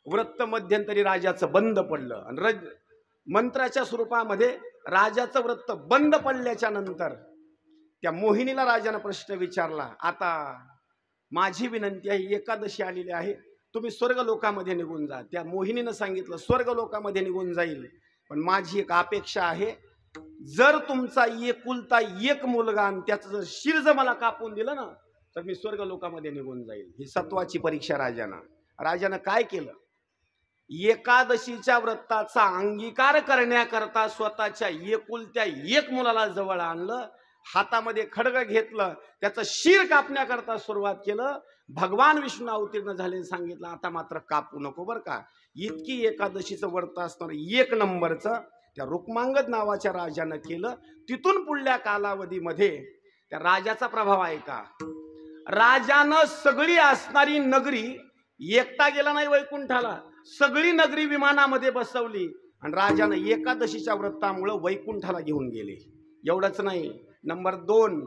व्रत मध्यंतरी राजाचं बंद पडलं आणि मंत्राच्या स्वरूपामध्ये राजाचं व्रत बंद पडल्याच्या नंतर त्या मोहिनीला राजाने प्रश्न विचारला, आता माझी विनंती आहे, एकादशी आलेली आहे, तुम्ही स्वर्ग लोकामध्ये निघून जा. त्या मोहिनीनं सांगितलं स्वर्ग लोकामध्ये निघून जाईल, पण माझी एक अपेक्षा आहे, जर तुमचा एकुलता एक मुलगा आणि त्याचं जर शिर जर मला कापून दिलं ना तर मी स्वर्ग लोकामध्ये निघून जाईल. ही सत्वाची परीक्षा राजानं काय केलं, एकादशीच्या व्रताचा अंगीकार करण्याकरता स्वतःच्या एकुलत्या एक मुलाला जवळ आणलं, हातामध्ये खड्ग घेतलं, त्याचं शिर कापण्याकरता सुरुवात केलं. भगवान विष्णू अवतीर्ण झाले, सांगितलं आता मात्र कापू नको बरं का. इतकी एकादशीचं व्रत असणार एक नंबरचं, त्या रुक्मांगद नावाच्या राजानं केलं. तिथून पुढल्या कालावधीमध्ये त्या राजाचा प्रभाव आहे का, राजानं सगळी असणारी नगरी, एकटा गेला नाही वैकुंठाला, सगळी नगरी विमानामध्ये बसवली आणि राजानं एकादशीच्या व्रतामुळं वैकुंठाला घेऊन गेले. एवढंच नाही, नंबर 2,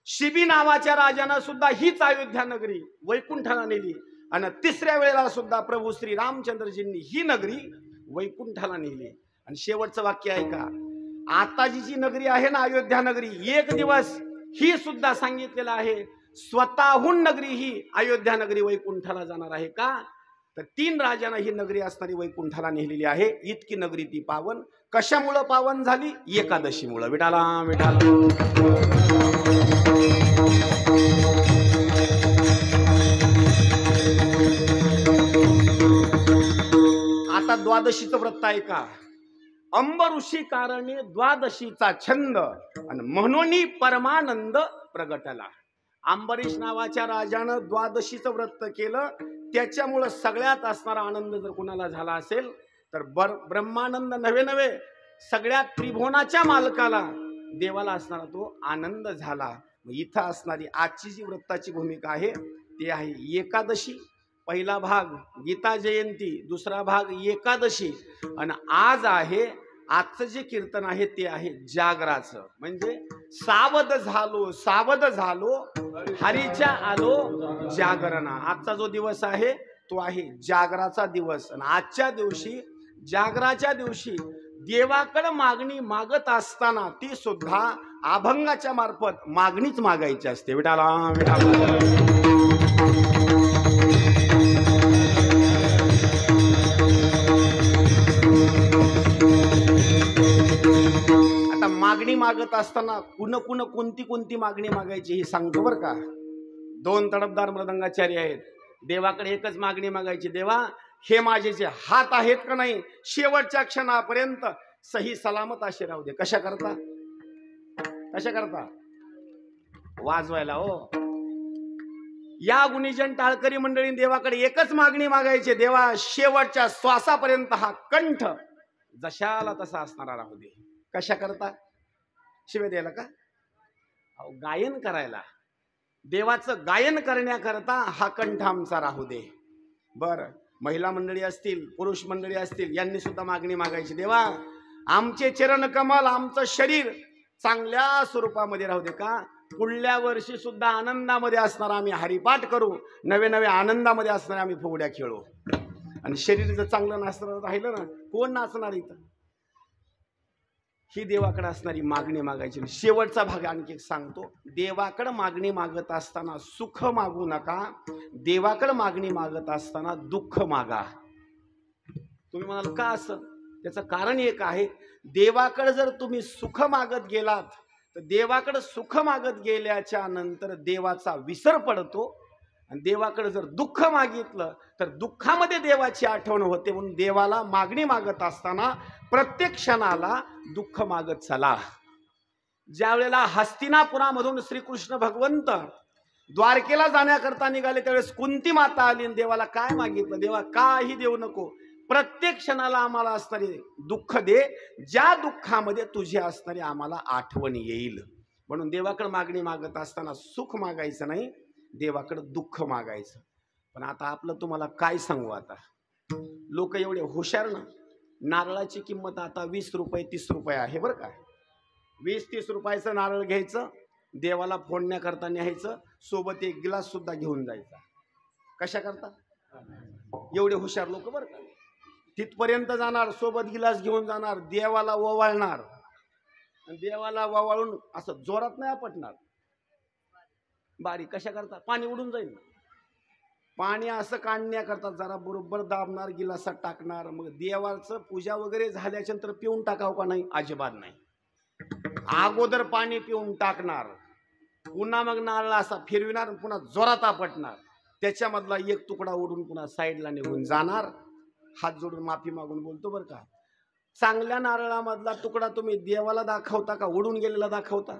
शिबी नावाच्या राजानं सुद्धा हीच अयोध्या नगरी वैकुंठाला नेली आणि तिसऱ्या वेळेला सुद्धा प्रभू श्री रामचंद्रजींनी ही नगरी वैकुंठाला नेली. आणि शेवटचं वाक्य आहे का, आता जी नगरी आहे ना अयोध्या नगरी, एक दिवस ही सुद्धा सांगितलेलं आहे स्वतःहून नगरी ही अयोध्या नगरी वैकुंठाला जाणार आहे का, तर 3 राजांना ही नगरी असणारी वैकुंठाला नेलेली आहे. इतकी नगरी ती पावन कशामुळं पावन झाली, एकादशीमुळं. विठाला विठाला. आता द्वादशीचं व्रत आहे का, अंब ऋषी कारणे द्वादशीचा छंद आणि म्हणून परमानंद प्रगटला. अंबरीश नावाच्या राजानं द्वादशीचं व्रत केलं, त्याच्यामुळं सगळ्यात असणारा आनंद जर कुणाला झाला असेल तर ब्रह्मानंद नव्हे सगळ्यात त्रिभुवनाच्या मालकाला देवाला असणारा तो आनंद झाला. इथं असणारी आजची जी व्रताची भूमिका आहे ती आहे एकादशी. पहिला भाग गीता जयंती, दुसरा भाग एकादशी आणि आज आहे, आजचं जे कीर्तन आहे ते आहे जागराचं. म्हणजे सावध झालो हरीच्या आलो जागरणा. आजचा जो दिवस आहे तो आहे जागराचा दिवस. आणि आजच्या दिवशी, जागराच्या दिवशी देवाकडे मागणी मागत असताना ती सुद्धा अभंगाच्या मार्फत मागणीच मागायची असते. विठाला विठाला. मागणी मागत असताना कोणती मागणी मागायची ही सांगतो बरं का. 2 तडफदार मृदंगाचारी आहेत, देवाकडे एकच मागणी मागायची, देवा हे माझे जे हात आहेत का नाही शेवटच्या क्षणापर्यंत सही सलामत असे राहू दे. कशा करता वाजवायला हो. या गुणीजन टाळकरी मंडळीने देवाकडे एकच मागणी मागायची, देवा शेवटच्या श्वासापर्यंत हा कंठ जशाला तसा असणारा राहू दे. कशा करता, शिवे द्यायला का, गायन करायला, देवाचं गायन करण्याकरता हा कंठ आमचा राहू दे. बरं, महिला मंडळी असतील, पुरुष मंडळी असतील, यांनी सुद्धा मागणी मागायची, देवा आमचे चरण कमल, आमचं शरीर चांगल्या स्वरूपामध्ये राहू दे का, पुढल्या वर्षी सुद्धा आनंदामध्ये असणार आम्ही हरिपाठ करू, नवे आनंदामध्ये असणारे आम्ही फुगड्या खेळू. आणि शरीर जर चांगलं नसणार राहिलं ना, कोण नाचणार इथं. ही देवाकडे असणारी मागणी मागायची. शेवटचा भाग आणखी एक सांगतो, देवाकडे मागणी मागत असताना सुख मागू नका, देवाकडे मागणी मागत असताना दुःख मागा. तुम्ही म्हणाल का असं, त्याचं कारण एक आहे, देवाकडे जर तुम्ही सुख मागत गेलात तर देवाकडे सुख मागत गेल्याच्या नंतर देवाचा विसर पडतो, आणि देवाकडे जर दुःख मागितलं तर दुःखामध्ये देवाची आठवण होते. म्हणून देवाला मागणी मागत असताना प्रत्येक क्षणाला दुःख मागत चला. ज्या वेळेला हस्तिनापुरामधून श्रीकृष्ण भगवंत द्वारकेला जाण्याकरता निघाले त्यावेळेस कुंती माता आली आणि देवाला काय मागितलं, देवा काही देऊ नको, प्रत्येक क्षणाला आम्हाला असणारे दुःख दे, ज्या दुःखामध्ये तुझी असणारी आम्हाला आठवण येईल. म्हणून देवाकडे मागणी मागत असताना सुख मागायचं नाही, देवाकडे दुःख मागायचं. पण आता आपलं तुम्हाला काय सांगू, आता लोक एवढे हुशार ना, नारळाची किंमत आता 20 रुपये 30 रुपये आहे बरं का. 20-30 रुपयाचं नारळ घ्यायचं, देवाला फोडण्याकरता न्यायचं, सोबत एक गिलास सुद्धा घेऊन जायचा. कशा करता, एवढे हुशार लोक बरं का. तिथपर्यंत जाणार, सोबत गिलास घेऊन जाणार, देवाला ओवाळणार, आणि देवाला ओवाळून असं जोरात नाही आपटणार, बारीक. कशा करता, पाणी उडून जाईल. पाणी असं काढण्याकरता जरा बरोबर दाबणार, गिलासात टाकणार. मग देवाचं पूजा वगैरे झाल्याच्या नंतर पिऊन टाकावं का नाही, अजिबात नाही. अगोदर पाणी पिऊन टाकणार, पुन्हा मग नारळ असा फिरविणार, पुन्हा जोरात आपटणार, त्याच्यामधला एक तुकडा ओढून पुन्हा साईडला निघून जाणार, हात जोडून माफी मागून बोलतो बरं का. चांगल्या नारळामधला तुकडा तुम्ही देवाला दाखवता का उडून गेलेला दाखवता?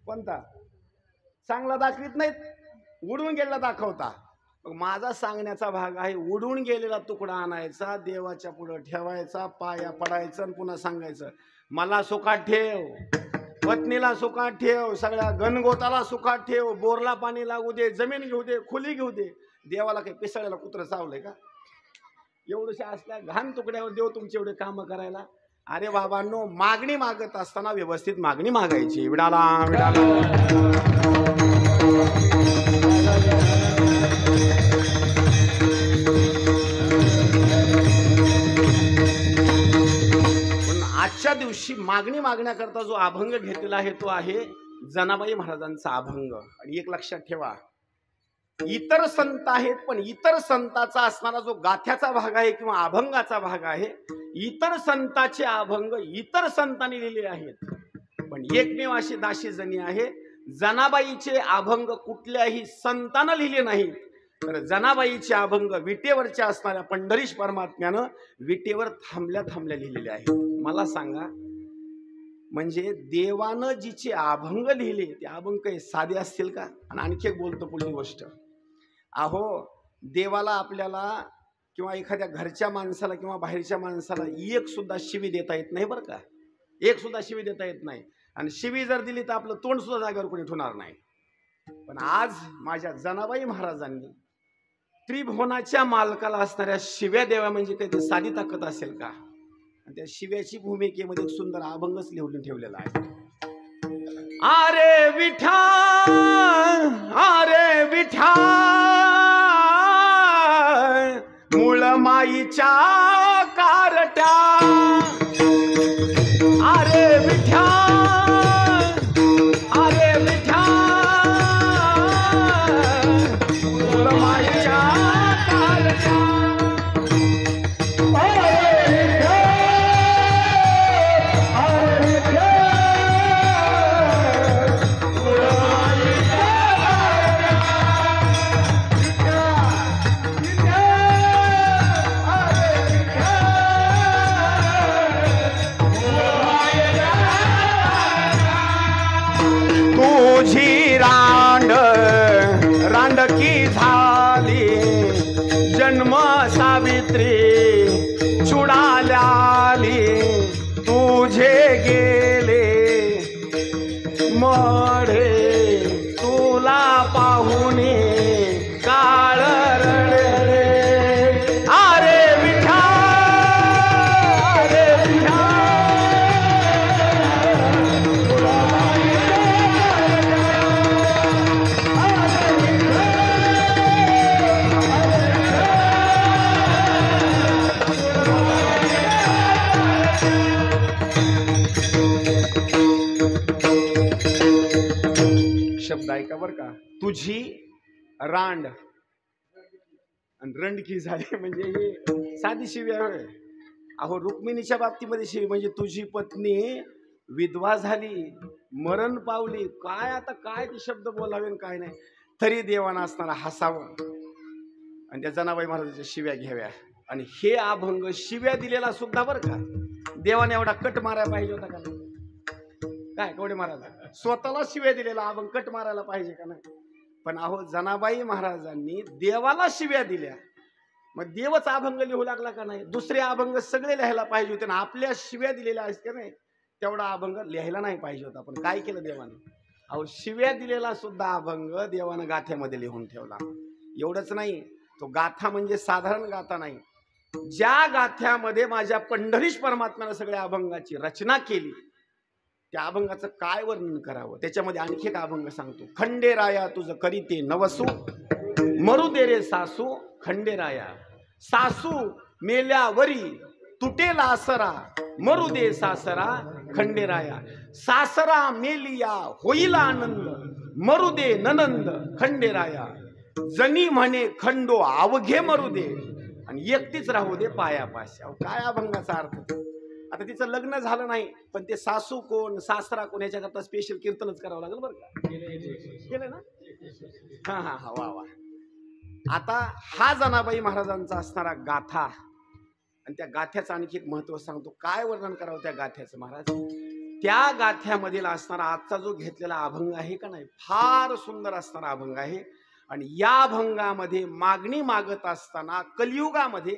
कोणता? चांगला दाखवित नाहीत, उडून गेलेला दाखवता. मग माझा सांगण्याचा भाग आहे, उडून गेलेला तुकडा आणायचा, देवाच्या पुढे ठेवायचा, पाया पडायचं आणि पुन्हा सांगायचं, मला सुखात ठेव, पत्नीला सुखात ठेव, सगळ्या गणगोताला सुखात ठेव, बोरला पाणी लागू दे, जमीन घेऊ दे, खुली घेऊ दे. देवाला काही पिसाळ्याला कुत्रं चावलंय का? एवढंशा असल्या घाण तुकड्यावर देव तुमचे एवढे काम करायला? अरे बाबांनो, मागणी मागत असताना व्यवस्थित मागणी मागायची. विडाला विडाला आजच्या दिवशी मागणी मागण्याकरता जो अभंग घेतलेला आहे तो आहे जनाबाई महाराजांचा अभंग. आणि एक लक्षात ठेवा, इतर संत आहेत, पण इतर संताचा असणारा जो गाथ्याचा भाग आहे किंवा अभंगाचा भाग आहे, इतर संतांचे अभंग इतर संतांनी लिहिले आहेत, पण एकमेव अशी दाशी जणी आहे, जनाबाईचे अभंग कुठल्याही संतांना लिहिले नाहीत, तर जनाबाईचे अभंग विटेवरच्या असणाऱ्या पंढरीश परमात्म्यानं विटेवर थांबल्या थांबल्या लिहिलेले आहेत. मला सांगा, म्हणजे देवानं जिचे अभंग लिहिले ते अभंग काही साधे असतील का? आणि आणखी एक बोलतो पुढली गोष्ट, अहो देवाला आपल्याला किंवा एखाद्या घरच्या माणसाला किंवा बाहेरच्या माणसाला एक सुद्धा शिवी देता येत नाही बरं का, एक सुद्धा शिवी देता येत नाही. आणि शिवी जर दिली तर आपलं तोंड सुद्धा जागेवर कोणी ठेवणार नाही. पण आज माझ्या जनाबाई महाराजांनी त्रिभुवनाच्या मालकाला असणाऱ्या शिव्या देवा म्हणजे काही ते साधी ताकद असेल का? आणि त्या शिव्याची भूमिकेमध्ये एक सुंदर अभंगच लिहून ठेवलेला आहे. अरे विठ्ठल, अरे विठ्ठल, मूळ माईच्या कारट्या, अरे विठ्ठल, अरे विठ्ठल, मूळ माईच्या कारट्या. तुझी रांड रांडकी झाली, जन्म सावित्री चुडाल्याली, तुझे गेले मढे, तुला पाहुणे काळ रडले. अरे शब्द ऐका बर का, तुझी रांड आणि रंडकी झाली म्हणजे ही साधी शिवी आहे. अहो रुक्मिणीच्या बाबतीमध्ये शिवी म्हणजे तुझी पत्नी विधवा झाली, मरण पावली, काय आता काय ते शब्द बोलावे काय नाही, तरी देवाना असणारा हसावं आणि त्या जनाबाई महाराजांच्या शिव्या घ्याव्या. आणि हे अभंग शिव्या दिलेला सुद्धा बर का, देवाने एवढा कट मारायला पाहिजे होता का नाही? काय कवडे महाराज स्वतःला शिव्या दिलेला अभंग कट मारायला पाहिजे का नाही? पण अहो जनाबाई महाराजांनी देवाला शिव्या दिल्या, मग देवच अभंग लिहू लागला का नाही? दुसरे अभंग सगळे लिहायला पाहिजे होते ना, आपल्या शिव्या दिलेल्या आहेत का नाही तेवढा अभंग लिहायला नाही पाहिजे होता. पण काय केलं देवाने? अहो शिव्या दिलेला सुद्धा अभंग देवानं गाथ्यामध्ये लिहून ठेवला. एवढंच नाही, तो गाथा म्हणजे साधारण गाथा नाही, ज्या गाथ्यामध्ये माझ्या पंढरीश परमात्म्यानं सगळ्या अभंगाची रचना केली त्या अभंगाचं काय वर्णन करावं. त्याच्यामध्ये आणखी एक अभंग सांगतो. खंडेराया तुझं करीते नवसू, मरू दे रे सासू खंडेराया, सासू मेल्यावरी तुटेल आसरा, मरू दे सासरा खंडेराया, सासरा मेलिया होईल आनंद, मरू दे ननंद खंडेराया, जनी म्हणे खंडो अवघे मरू दे आणि एकटीच राहू दे पायापाशी. काय अभंगाचा अर्थ? आता तिचं लग्न झालं नाही पण ते सासू कोण सासरा कोण याच्याकरता स्पेशल कीर्तनच करावं लागेल बरं का. केलं ना? हा हा हा वा वा. आता हा जनाबाई महाराजांचा असणारा गाथा आणि त्या गाथ्याचं आणखी एक महत्व सांगतो. काय वर्णन करावं त्या गाथ्याचं महाराज? त्या गाथ्यामधील असणारा आजचा जो घेतलेला अभंग आहे का नाही, फार सुंदर असणारा अभंग आहे. आणि या अभंगामध्ये मागणी मागत असताना कलियुगामध्ये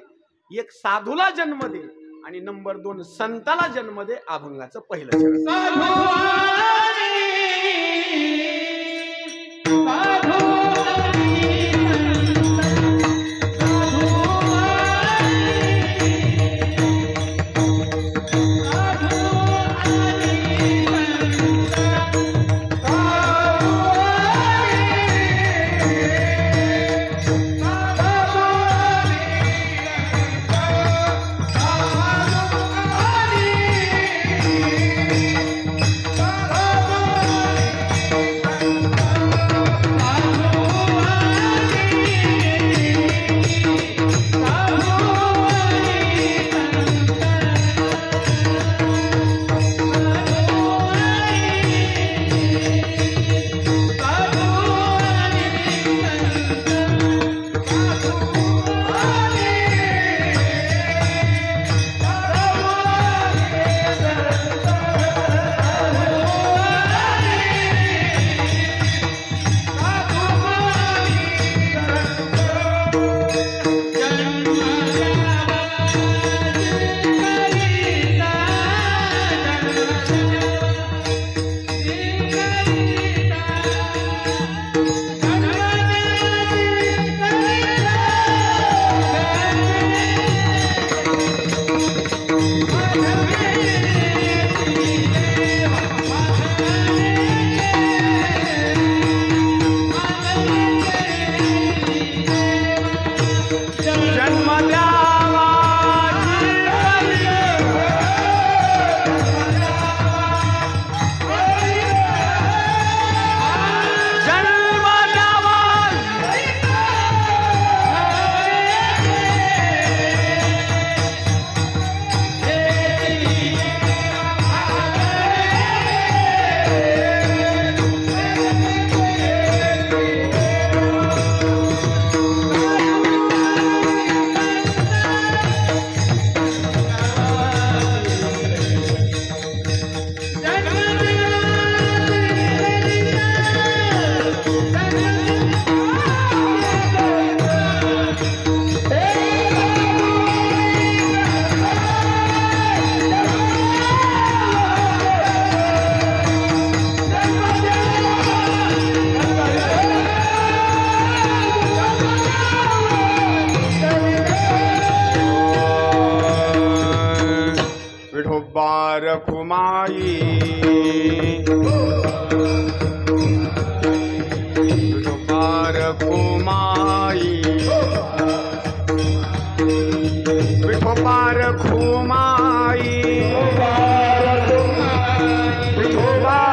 एक साधूला जन्म दे आणि नंबर 2 संताला जन्म दे, अभंगाचं पहिलं चरण. रखुमाई रखुमाई विठोबा रखुमाई विठोबा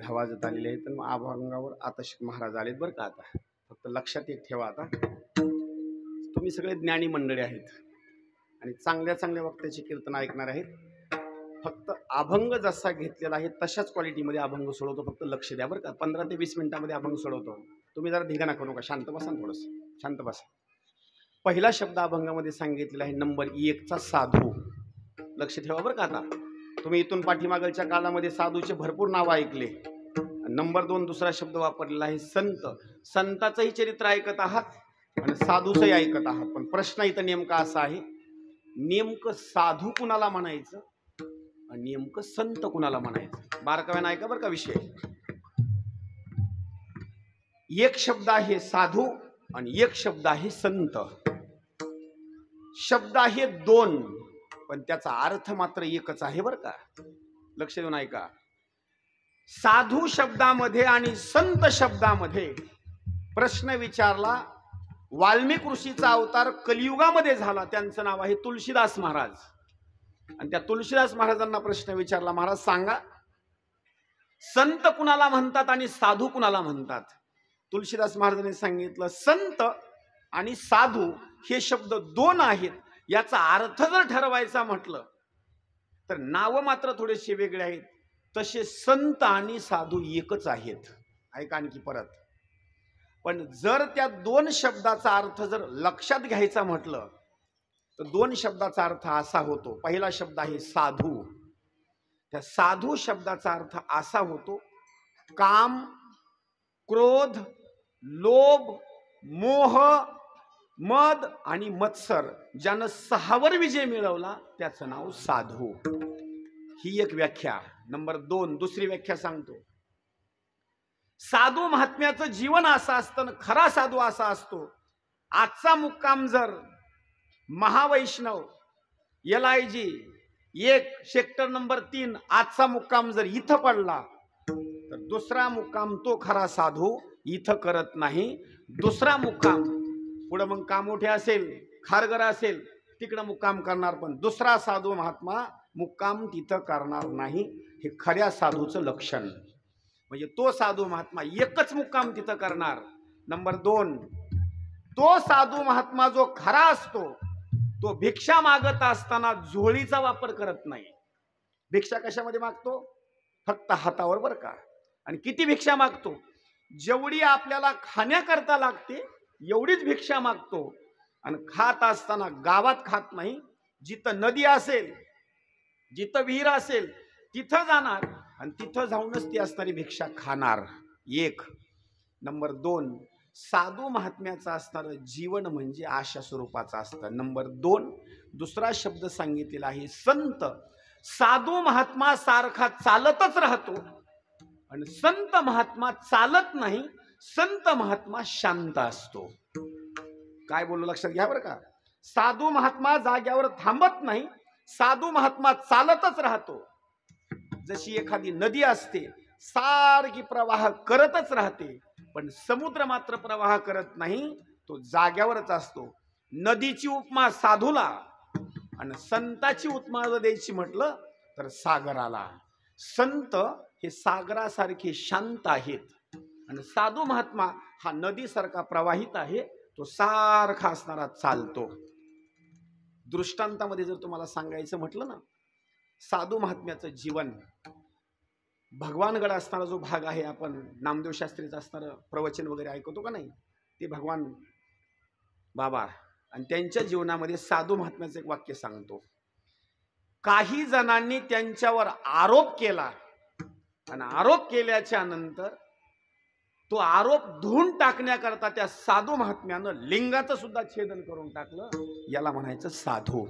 वाजत आलेले आहेत. तर अभंगावर आताशिक महाराज आलेत बरं का. आता फक्त लक्षात एक ठेवा, आता तुम्ही सगळे ज्ञानी मंडळी आहेत आणि चांगल्या चांगल्या वक्त्याचे कीर्तन ऐकणार आहेत. फक्त अभंग जसा घेतलेला आहे तशाच क्वालिटीमध्ये अभंग सोडवतो. फक्त लक्ष द्या बरं का. 15 ते 20 मिनिटांमध्ये अभंग सोडवतो. तुम्ही जरा धिंगाणा करू नका, शांत बसा थोडंसं, शांत बसा. पहिला शब्द अभंगामध्ये सांगितलेला आहे नंबर 1 चा साधू. लक्ष ठेवा बरं का. आता तुम्ही इथून पाठीमागच्या काळामध्ये साधूचे भरपूर नाव ऐकले. नंबर 2 दुसरा शब्द वापरलेला आहे संत. संताचंही चरित्र ऐकत आहात आणि साधूचंही ऐकत आहात. पण प्रश्न इथं नेमका असा आहे, नेमकं साधू कुणाला म्हणायचं आणि नेमकं संत कुणाला म्हणायचं. बारकाव्यानं ऐका बरं का विषय. एक शब्द आहे साधू आणि एक शब्द आहे संत. शब्द आहे दोन, पण त्याचा अर्थ मात्र एकच आहे बरं का. लक्ष देऊन ऐका. साधू शब्दामध्ये आणि संत शब्दामध्ये प्रश्न विचारला. वाल्मिक ऋषीचा अवतार कलियुगामध्ये झाला, त्यांचं नाव आहे तुलसीदास महाराज. आणि त्या तुलसीदास महाराजांना प्रश्न विचारला, महाराज सांगा संत कुणाला म्हणतात आणि साधू कुणाला म्हणतात. तुलसीदास महाराजांनी सांगितलं, संत आणि साधू हे शब्द दोन आहेत. याचा अर्थ जर ठरवायचा म्हटलं तर नाव मात्र थोडेसे वेगळे आहेत. तसे संत आणि साधू एकच आहेत. ऐका आणखी परत. पण जर त्या दोन शब्दाचा अर्थ जर लक्षात घ्यायचा म्हटलं तर दोन शब्दाचा अर्थ असा होतो. पहिला शब्द आहे साधू. त्या साधू शब्दाचा अर्थ असा होतो, काम, क्रोध, लोभ, मोह, मद आणि मत्सर ज्यानं सहावर विजय मिळवला त्याचं नाव साधू. ही एक व्याख्या. नंबर 2 दुसरी व्याख्या सांगतो. साधू महात्म्याचं जीवन असं असतं, खरा साधू असा असतो. आजचा मुक्काम जर महावैष्णव LIG 1 सेक्टर नंबर 3 आजचा मुक्काम जर इथं पडला तर दुसरा मुक्काम तो खरा साधू इथं करत नाही. दुसरा मुक्काम पुढे मग कामोठे असेल, खारघर असेल तिकडं मुक्काम करणार, पण दुसरा साधू महात्मा मुक्काम तिथं करणार नाही. हे खऱ्या साधूचं लक्षण. म्हणजे तो साधू महात्मा एकच मुक्काम तिथं करणार. नंबर 2 तो साधू महात्मा जो खरा असतो तो भिक्षा मागत असताना झोळीचा वापर करत नाही. भिक्षा कशामध्ये मागतो? फक्त हातावर बरं का. आणि किती भिक्षा मागतो? जेवढी आपल्याला खाण्याकरता लागते एवढीच भिक्षा मागतो. आणि खात असताना गावात खात नाही. जिथं नदी असेल, जिथं विहीर असेल तिथं जाणार आणि तिथं जाऊनच ती असणारी भिक्षा खाणार. 1 नंबर 2 साधू महात्म्याचं असणारं जीवन म्हणजे अशा स्वरूपाचं असतं. नंबर 2 दुसरा शब्द सांगितलेला आहे संत. साधू महात्मा सारखा चालतच राहतो आणि संत महात्मा चालत नाही. संत महात्मा शांत असतो. काय बोलू लक्षात घ्या बरं का. साधू महात्मा जाग्यावर थांबत नाही. साधू महात्मा चालतच राहतो. जशी एखादी नदी असते सारखी प्रवाह करतच राहते, पण समुद्र मात्र प्रवाह करत नाही, तो जाग्यावरच असतो. नदीची उपमा साधूला आणि संताची उपमा द्यायची म्हटलं तर सागराला. संत हे सागरासारखे शांत आहेत आणि साधू महात्मा हा नदीसारखा प्रवाहित आहे, तो सारखा असणारा चालतो. दृष्टांतामध्ये जर तुम्हाला सांगायचं म्हटलं ना, साधू महात्म्याचं जीवन भगवानगड असणारा जो भाग आहे, आपण नामदेव शास्त्रीचं असणारं प्रवचन वगैरे ऐकतो का नाही, ते भगवान बाबा. आणि त्यांच्या जीवनामध्ये साधू महात्म्याचं एक वाक्य सांगतो. काही जणांनी त्यांच्यावर आरोप केला आणि आरोप केल्याच्या नंतर तो आरोप धुवून टाकण्याकरता त्या साधू महात्म्यानं लिंगाचं सुद्धा छेदन करून टाकलं. याला म्हणायचं साधू.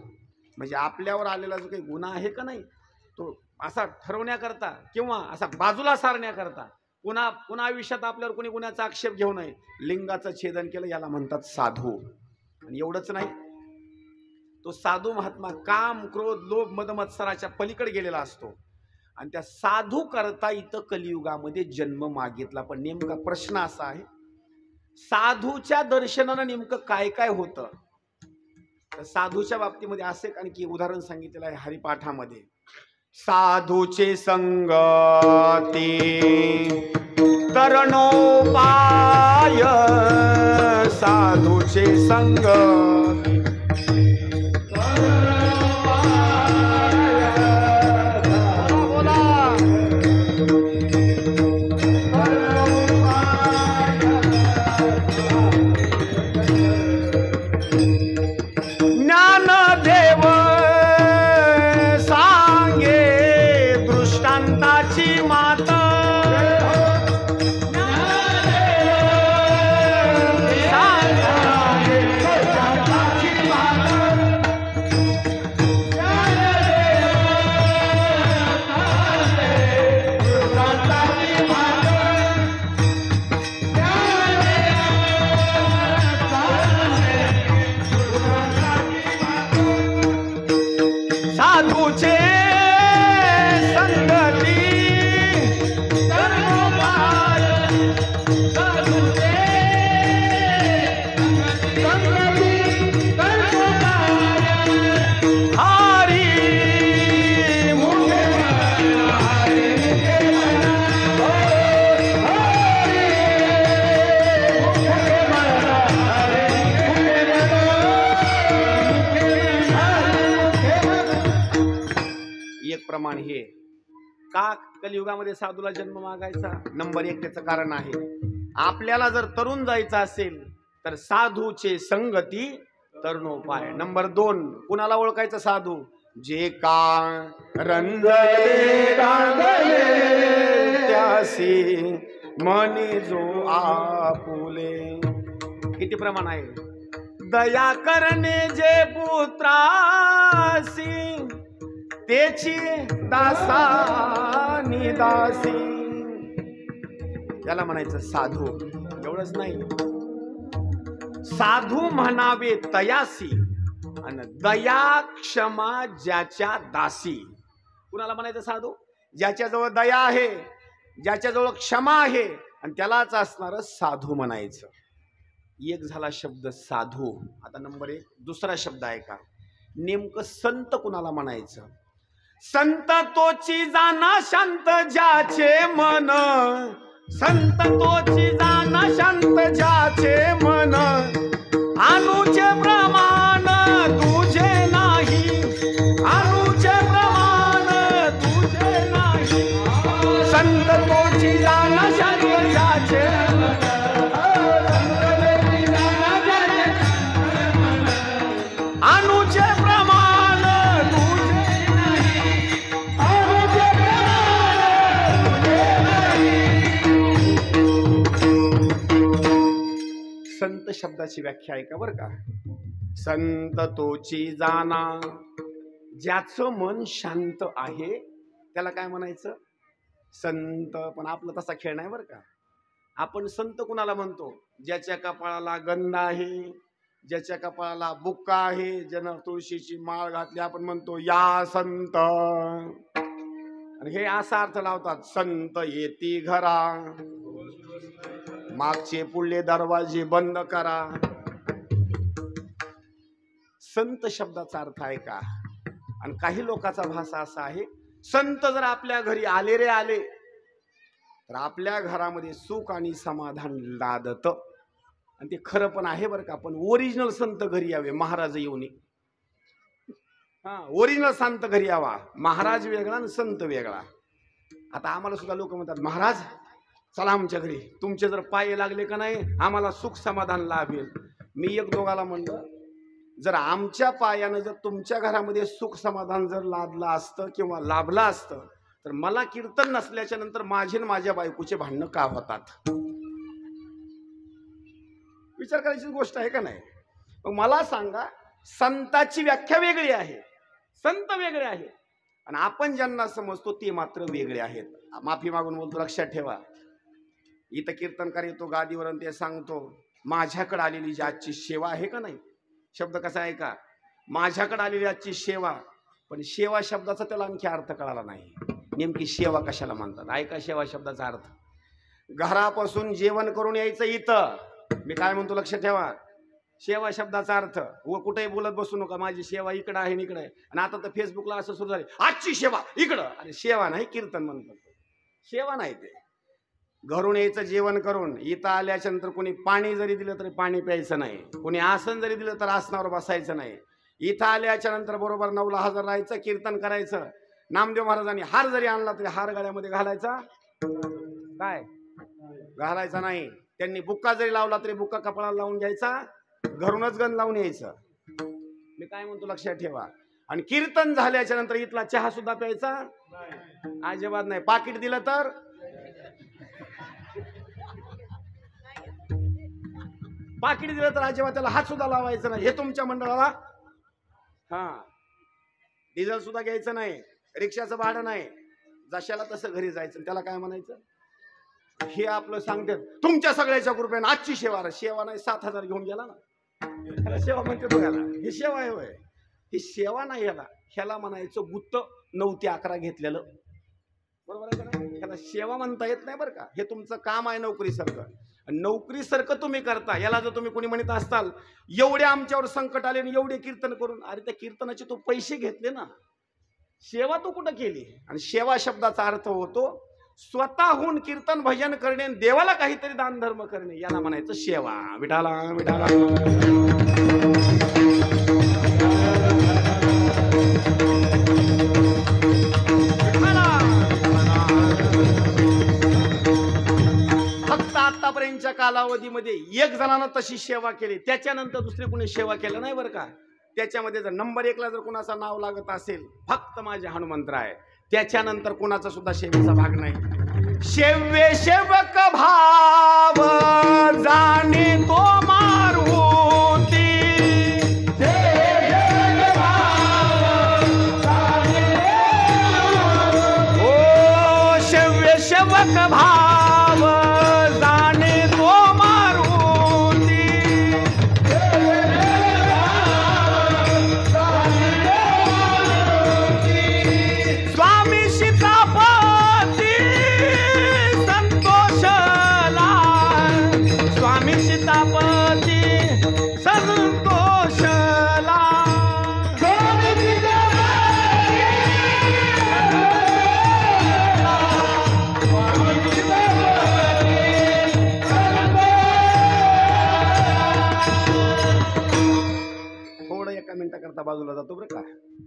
म्हणजे आपल्यावर आलेला जो काही गुन्हा आहे का नाही, तो असा ठरवण्याकरता किंवा असा बाजूला सारण्याकरता, पुन्हा आयुष्यात आपल्यावर कोणी गुन्ह्याचा आक्षेप घेऊ नये, लिंगाचं छेदन केलं, याला म्हणतात साधू. आणि एवढंच नाही, तो साधू महात्मा काम, क्रोध, लोभ, मद, मत्सराच्या पलीकडे गेलेला असतो. आणि त्या साधू करता इथं कलियुगामध्ये जन्म मागितला. पण नेमका प्रश्न असा आहे, साधूच्या दर्शनानं नेमकं काय काय होतं. साधूच्या बाबतीमध्ये असे आणखी उदाहरण सांगितलेलं आहे हरिपाठामध्ये. साधूचे संगती तरणोपाय, साधूचे संगती प्रमाण हे का कलियुगामध्ये साधूला जन्म मागायचा? नंबर 1 त्याचं कारण आहे, आपल्याला जर तरुण जायचं असेल तर साधूचे संगती तरुणोपाय. नंबर 2 कुणाला ओळखायचं साधू? जे का रंजले रांगले त्यासी मनी जो आपुले. किती प्रमाण आहे? दया करणे जे पुत्रासी तेची दासानी दासी. त्याला म्हणायचं साधू. एवढंच नाही, साधू म्हणावे तयासी आणि दया क्षमा ज्याच्या दासी. कुणाला म्हणायचं साधू? ज्याच्याजवळ दया आहे, ज्याच्याजवळ क्षमा आहे, आणि त्यालाच असणार साधू म्हणायचं. एक झाला शब्द साधू. आता नंबर 1 दुसरा शब्द आहे का? नेमकं संत कुणाला म्हणायचं? संत तोची जाना शांत ज्याचे मन, संत तोची जाना शांत ज्याचे मन, अनुचे प्रमाण तुझे नाही, अनुचे प्रमाण तुझे नाही. संत तोची जाना शांत ज्याचे अनुचे प्रमाण तुझे नाही, अनुचे प्रमाण तुझे नाही. संत शब्दाची व्याख्या ऐका बरं का. संत तोची जाना, ज्याचं मन शांत आहे त्याला काय म्हणायचं? संत. पण आपलं तसा खेळ नाही बरं का. आपण संत कुणाला म्हणतो? ज्याच्या कपाळाला गंध आहे, ज्याच्या कपाळाला बुक्का आहे, ज्यानं तुळशीची माळ घातली आपण म्हणतो या संत. आणि हे असा अर्थ लावतात, संत येती घरा, मागचे पुढले दरवाजे बंद करा. संत शब्दाचा अर्थ आहे का? आणि काही लोकांचा भाषा असा आहे, संत जर आपल्या घरी आले रे आले तर आपल्या घरामध्ये सुख आणि समाधान लादत. आणि ते खरं पण आहे बरं का. पण ओरिजिनल संत घरी यावे, महाराज येऊन. ओरिजिनल संत घरी यावा. महाराज वेगळा आणि संत वेगळा. आता आम्हाला सुद्धा लोक म्हणतात, महाराज चला आमच्या घरी, तुमचे जर पाय लागले का नाही आम्हाला सुख समाधान लाभेल. मी एक दोघाला म्हणलं, जर आमच्या पायानं जर तुमच्या घरामध्ये सुख समाधान जर लादलं असतं किंवा लाभलं असतं तर मला कीर्तन नसल्याच्या नंतर माझे आणि माझ्या बायकोचे भांडणं का होतात? विचार करायची गोष्ट आहे का नाही? मग मला सांगा, संताची व्याख्या वेगळी आहे, संत वेगळे आहेत, आणि आपण ज्यांना समजतो ते मात्र वेगळे आहेत. माफी मागून बोलतो, लक्षात ठेवा. इथं कीर्तनकार येतो गादीवर आणि ते सांगतो, माझ्याकडे आलेली जी आजची सेवा आहे का नाही, शब्द कसा आहे का? माझ्याकडे आलेली आजची सेवा. पण सेवा शब्दाचा त्याला आणखी अर्थ कळाला नाही. नेमकी सेवा कशाला म्हणतात? ऐका सेवा शब्दाचा अर्थ. घरापासून जेवण करून यायचं इथं. मी काय म्हणतो लक्षात ठेवा. सेवा शब्दाचा अर्थ, व कुठेही बोलत बसू नका माझी सेवा इकडं आहे इकडे आहे. आणि आता तर फेसबुकला असं सुरू झाले, आजची सेवा इकडं. अरे सेवा नाही, कीर्तन म्हणतात. सेवा नाही ते. घरून यायचं जेवण करून, इथं आल्याच्या नंतर कोणी पाणी जरी दिलं तरी पाणी प्यायचं नाही, कोणी आसन जरी दिलं तर आसनावर बसायचं नाही. इथं आल्याच्या नंतर बरोबर 9ला हजर राहायचं, कीर्तन करायचं. नामदेव महाराजांनी हार जरी आणला तरी हार गळ्यामध्ये घालायचा काय? घालायचा नाही. त्यांनी बुक्का जरी लावला तरी बुक्का कपाळाला लावून घ्यायचा, घरूनच गंध लावून यायचं. मी काय म्हणतो लक्षात ठेवा. आणि कीर्तन झाल्याच्या नंतर इथला चहा सुद्धा प्यायचा अजिबात नाही. पाकिट दिलं तर पाकिट दिलं तर अजिबात त्याला हात सुद्धा लावायचं नाही. हे तुमच्या मंडळाला डिझेल सुद्धा घ्यायचं नाही, रिक्षाचं भाडं नाही, जशाला तसं घरी जायचं. त्याला काय म्हणायचं? हे आपलं सांगतात तुमच्या सगळ्याच्या कृपेने आजची सेवा. सेवा नाही, 7,000 घेऊन गेला ना, त्याला सेवा म्हणते बघायला. ही सेवा आहे होय? ही सेवा नाही. ह्याला म्हणायचं गुत्त 9 ते 11 घेतलेलं. बरोबर आहे का नाही? ह्याला सेवा म्हणता येत नाही बरं का. हे तुमचं काम आहे नोकरीसारखं. नोकरीसारखं तुम्ही करता. याला जर तुम्ही कोणी म्हणत असताल एवढे आमच्यावर संकट आले आणि एवढे कीर्तन करून, अरे त्या कीर्तनाचे तू पैसे घेतले ना, सेवा तू कुठं केली? आणि सेवा शब्दाचा अर्थ होतो स्वतःहून कीर्तन भजन करणे आणि देवाला काहीतरी दान धर्म करणे, याला म्हणायचं सेवा. विठाला विठाला फक्त आतापर्यंतच्या कालावधीमध्ये एक जणानं तशी सेवा केली, त्याच्यानंतर दुसरी कोणी सेवा केलं नाही बरं का. त्याच्यामध्ये जर नंबर 1 ला जर कुणाचं नाव लागत असेल फक्त माझे हनुमंतराय, त्याच्यानंतर कुणाचा सुद्धा सेवेचा भाग नाही. सेवे सेवक भाव जाणे तो मारुती, ओ सेवे सेवक भाव जाणे तो मारुती, स्वामी सीतापती संतोषला, स्वामी सीतापती संतोषला. थोडं एका मिनिटाकरता बाजूला जातो बरं का.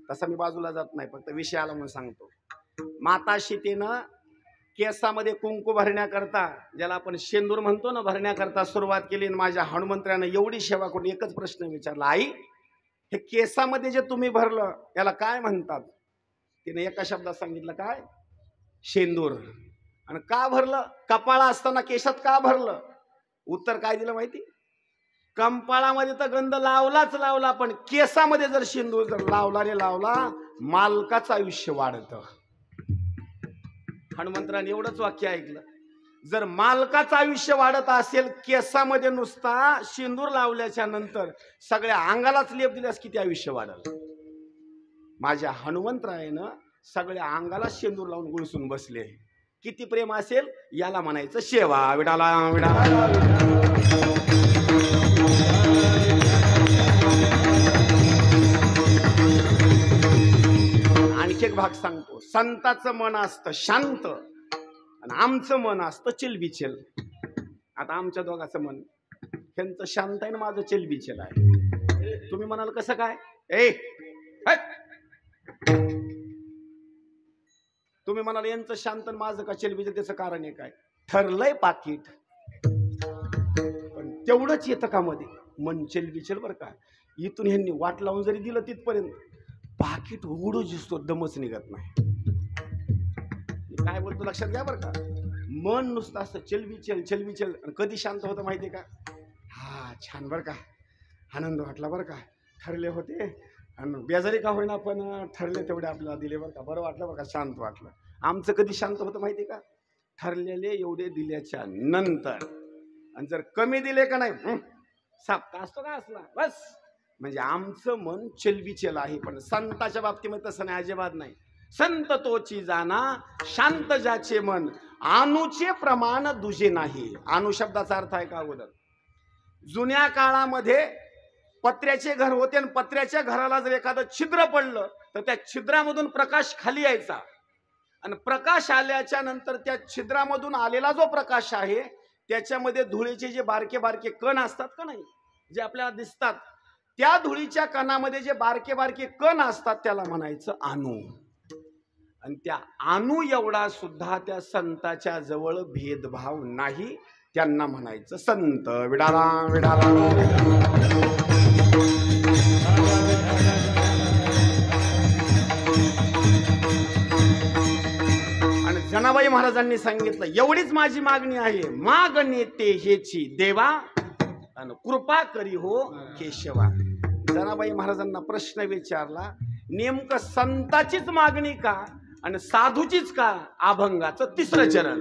तसा मी बाजूला जात नाही, फक्त विषयाला म्हणून सांगतो. माता सीतेनं केसामध्ये कुंकू भरण्याकरता, ज्याला आपण शेंदूर म्हणतो ना, भरण्याकरता सुरुवात केली. आणि माझ्या हनुमंतरानं एवढी सेवा करून एकच प्रश्न विचारला, आई हे केसामध्ये जे तुम्ही भरलं याला काय म्हणतात? तिने एका शब्दात सांगितलं, काय? शेंदूर. आणि का भरलं? कपाळा असताना केसात का भरलं? उत्तर काय दिलं माहिती? कंपाळामध्ये तर गंध लावलाच लावला, पण केसामध्ये जर शेंदूर जर लावला रे लावला, मालकाचं आयुष्य वाढतं. हनुमंतराने एवढंच वाक्य ऐकलं, जर मालकाचं आयुष्य वाढत असेल केसामध्ये नुसता शेंदूर लावल्याच्या नंतर सगळ्या अंगालाच लेप दिल्यास किती आयुष्य वाढल. माझ्या हनुमंतरायनं सगळ्या अंगाला शेंदूर लावून गुळसून बसले. किती प्रेम असेल, याला म्हणायचं सेवा. विडाला विडाला आणखी एक भाग सांगतो. संताचं मन असतं शांत आणि आमचं मन असतं चिलबिचेल. आता आमच्या दोघांचं मन, त्यांचं शांत आहे ना माझं चिलबिचेल आहे. तुम्ही म्हणाल कसं काय? तुम्ही म्हणाल यांचं शांत आणि माझं का चिलबिचेल, त्याचं कारण आहे काय? ठरलंय पाकिट, पण तेवढंच येतं का मध्ये मन चिलबिचेल बरं का. इथून ह्यांनी वाट लावून जरी दिलं तिथपर्यंत पाकिट उघडू दिसतो, दमच निघत नाही. काय बोलतो लक्षात घ्या बरं का. मन नुसतं असतं चलबिचल चलबिचल. आणि कधी शांत होतं माहितीये का? हा छान बरं का, आनंद वाटला बरं का, ठरले होते आणि बेजारी का होईना पण ठरले तेवढे आपल्याला दिले बरं का, बरं वाटलं बरं का, शांत वाटलं. आमचं कधी शांत होतं माहितीये का? ठरलेले एवढे दिल्याच्या नंतर. आणि जर कमी दिले का नाही सापता असतो का असला बस, म्हणजे आमचं मन चलबिचल आहे. पण संताच्या बाबतीमध्ये तसं नाही, अजिबात नाही. संत तोची जाना शांत ज्याचे मन, आणूचे प्रमाण दुजे नाही. आणू शब्दाचा अर्थ आहे का अगोदर? जुन्या काळामध्ये पत्र्याचे घर होते आणि पत्र्याच्या घराला जर एखादं छिद्र पडलं तर त्या छिद्रामधून प्रकाश खाली यायचा. आणि प्रकाश आल्याच्या नंतर त्या छिद्रामधून आलेला जो प्रकाश आहे त्याच्यामध्ये धुळीचे जे बारके बारके कण असतात का नाही, जे आपल्याला दिसतात, त्या धुळीच्या कणामध्ये जे बारके बारके कण असतात त्याला म्हणायचं आणू. आणि त्या आणू एवढा सुद्धा त्या संताच्या जवळ भेदभाव नाही, त्यांना म्हणायचं संत. विडाला विडाला आणि जनाबाई महाराजांनी सांगितलं, एवढीच माझी मागणी आहे, मागणे ते हेची देवा आणि कृपा करी हो केशवा. जनाबाई महाराजांना प्रश्न विचारला, नेमकं संताचीच मागणी का आणि साधूचीच का? अभंगाचं तिसरं चरण.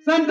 संत